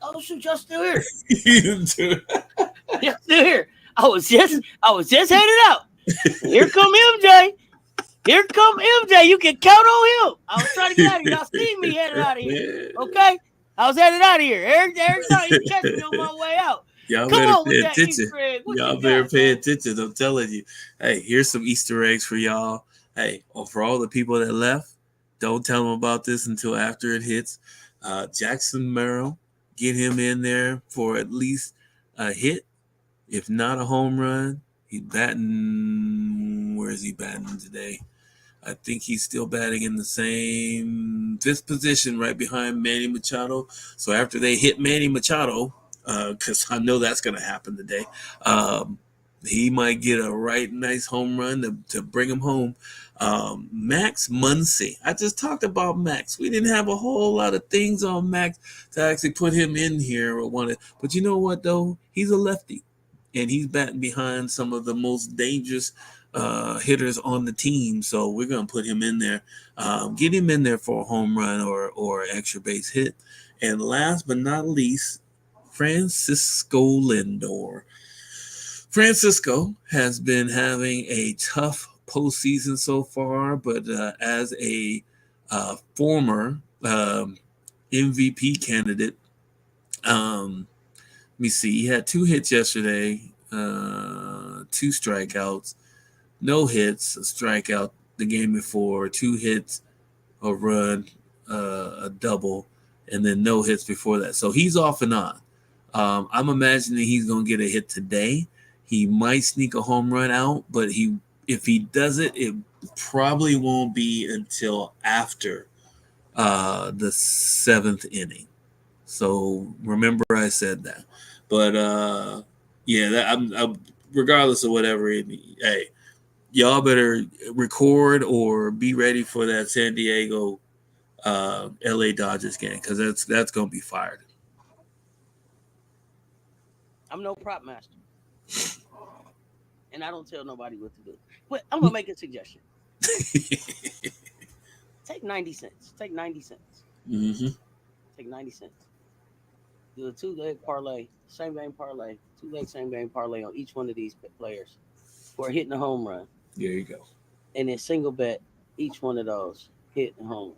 Oh shoot, y'all still here. Y'all still here. I was just headed out. Here come MJ. You can count on him. I was trying to get out of here. Y'all see me headed out of here. Okay? I was headed out of here. Every time you catch me on my way out. Y'all better pay attention. Y'all better pay attention. I'm telling you. Hey, here's some Easter eggs for y'all. Hey, for all the people that left, don't tell them about this until after it hits. Jackson Merrill, get him in there for at least a hit, if not a home run. He's batting. Where is he batting today? I think he's still batting in the same fifth position right behind Manny Machado. So after they hit Manny Machado, because I know that's going to happen today, he might get a nice home run to bring him home. Max Muncy. I just talked about Max. We didn't have a whole lot of things on Max to actually put him in here or want it. But you know what, though? He's a lefty, and he's batting behind some of the most dangerous hitters on the team. So we're going to put him in there. Get him in there for a home run or extra base hit. And last but not least, Francisco Lindor. Francisco has been having a tough postseason so far, but as a former MVP candidate, let me see, he had 2 hits yesterday, 2 strikeouts, no hits, a strikeout the game before, 2 hits, a run, a double, and then no hits before that. So he's off and on. I'm imagining he's going to get a hit today. He might sneak a home run out, but if he does it, it probably won't be until after the 7th inning. So remember I said that. But yeah, I'm regardless of whatever. Hey, y'all better record or be ready for that San Diego LA Dodgers game, because that's gonna be fired. I'm no prop master, and I don't tell nobody what to do. But I'm gonna make a suggestion. Take 90 cents. Take 90 cents. Mm-hmm. Take 90 cents. Do a 2-leg parlay, same game parlay, 2-leg same game parlay on each one of these players who are hitting a home run. There you go. And then single bet each one of those hitting a home run.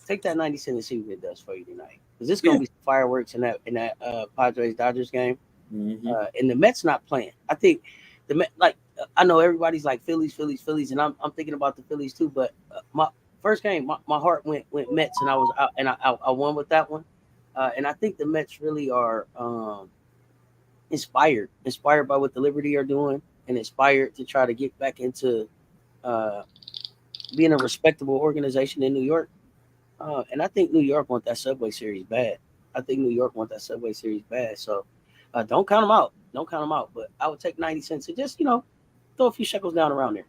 Take that 90 cents and see what it does for you tonight. Because it's gonna be fireworks in that Padres Dodgers game. Mm-hmm. And the Mets not playing. I think the Mets, I know everybody's like Phillies, and I'm thinking about the Phillies too. But my first game, my heart went Mets, and I was out, and I won with that one. And I think the Mets really are inspired by what the Liberty are doing, and inspired to try to get back into being a respectable organization in New York. And I think New York want that Subway Series bad. So don't count them out. But I would take 90 cents and just, throw a few shekels down around there.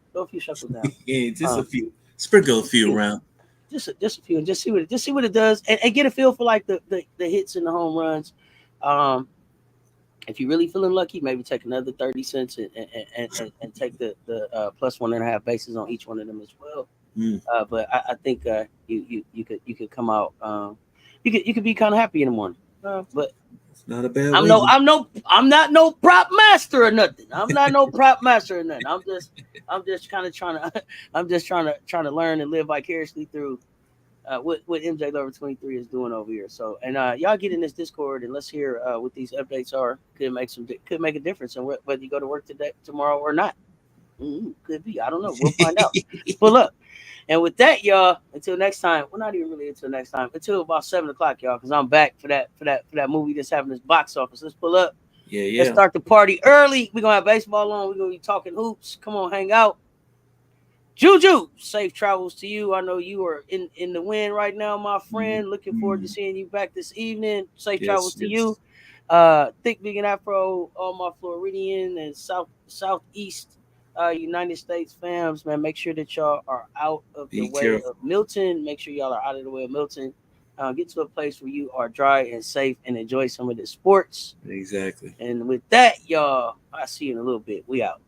Yeah, just a few. Sprinkle a few around. Just a few, and just see what it does, and get a feel for like the hits and the home runs. If you're really feeling lucky, maybe take another 30 cents and take the plus 1.5 bases on each one of them as well. But I think you could come out. You could be kind of happy in the morning. But it's not a bad. I'm not no prop master or nothing. I'm just kind of trying to learn and live vicariously through what MJLover23 is doing over here. So, and y'all get in this Discord and let's hear what these updates are. Could make a difference in whether you go to work today, tomorrow, or not. Could be. I don't know. We'll find out. Pull up. And with that, y'all, until next time. Well, not even really until next time. Until about 7:00, y'all, because I'm back for that movie that's having this box office. Let's pull up. Yeah. Let's start the party early. We're gonna have baseball on. We're gonna be talking hoops. Come on, hang out. Juju, safe travels to you. I know you are in the wind right now, my friend. Looking forward to seeing you back this evening. Safe travels to you. Thick Vegan Afro, all my Floridian and southeast United States fams, man. Make sure that y'all are out of the way of Milton. Make sure y'all are out of the way of Milton. Get to a place where you are dry and safe and enjoy some of the sports. Exactly. And with that, y'all, I'll see you in a little bit. We out.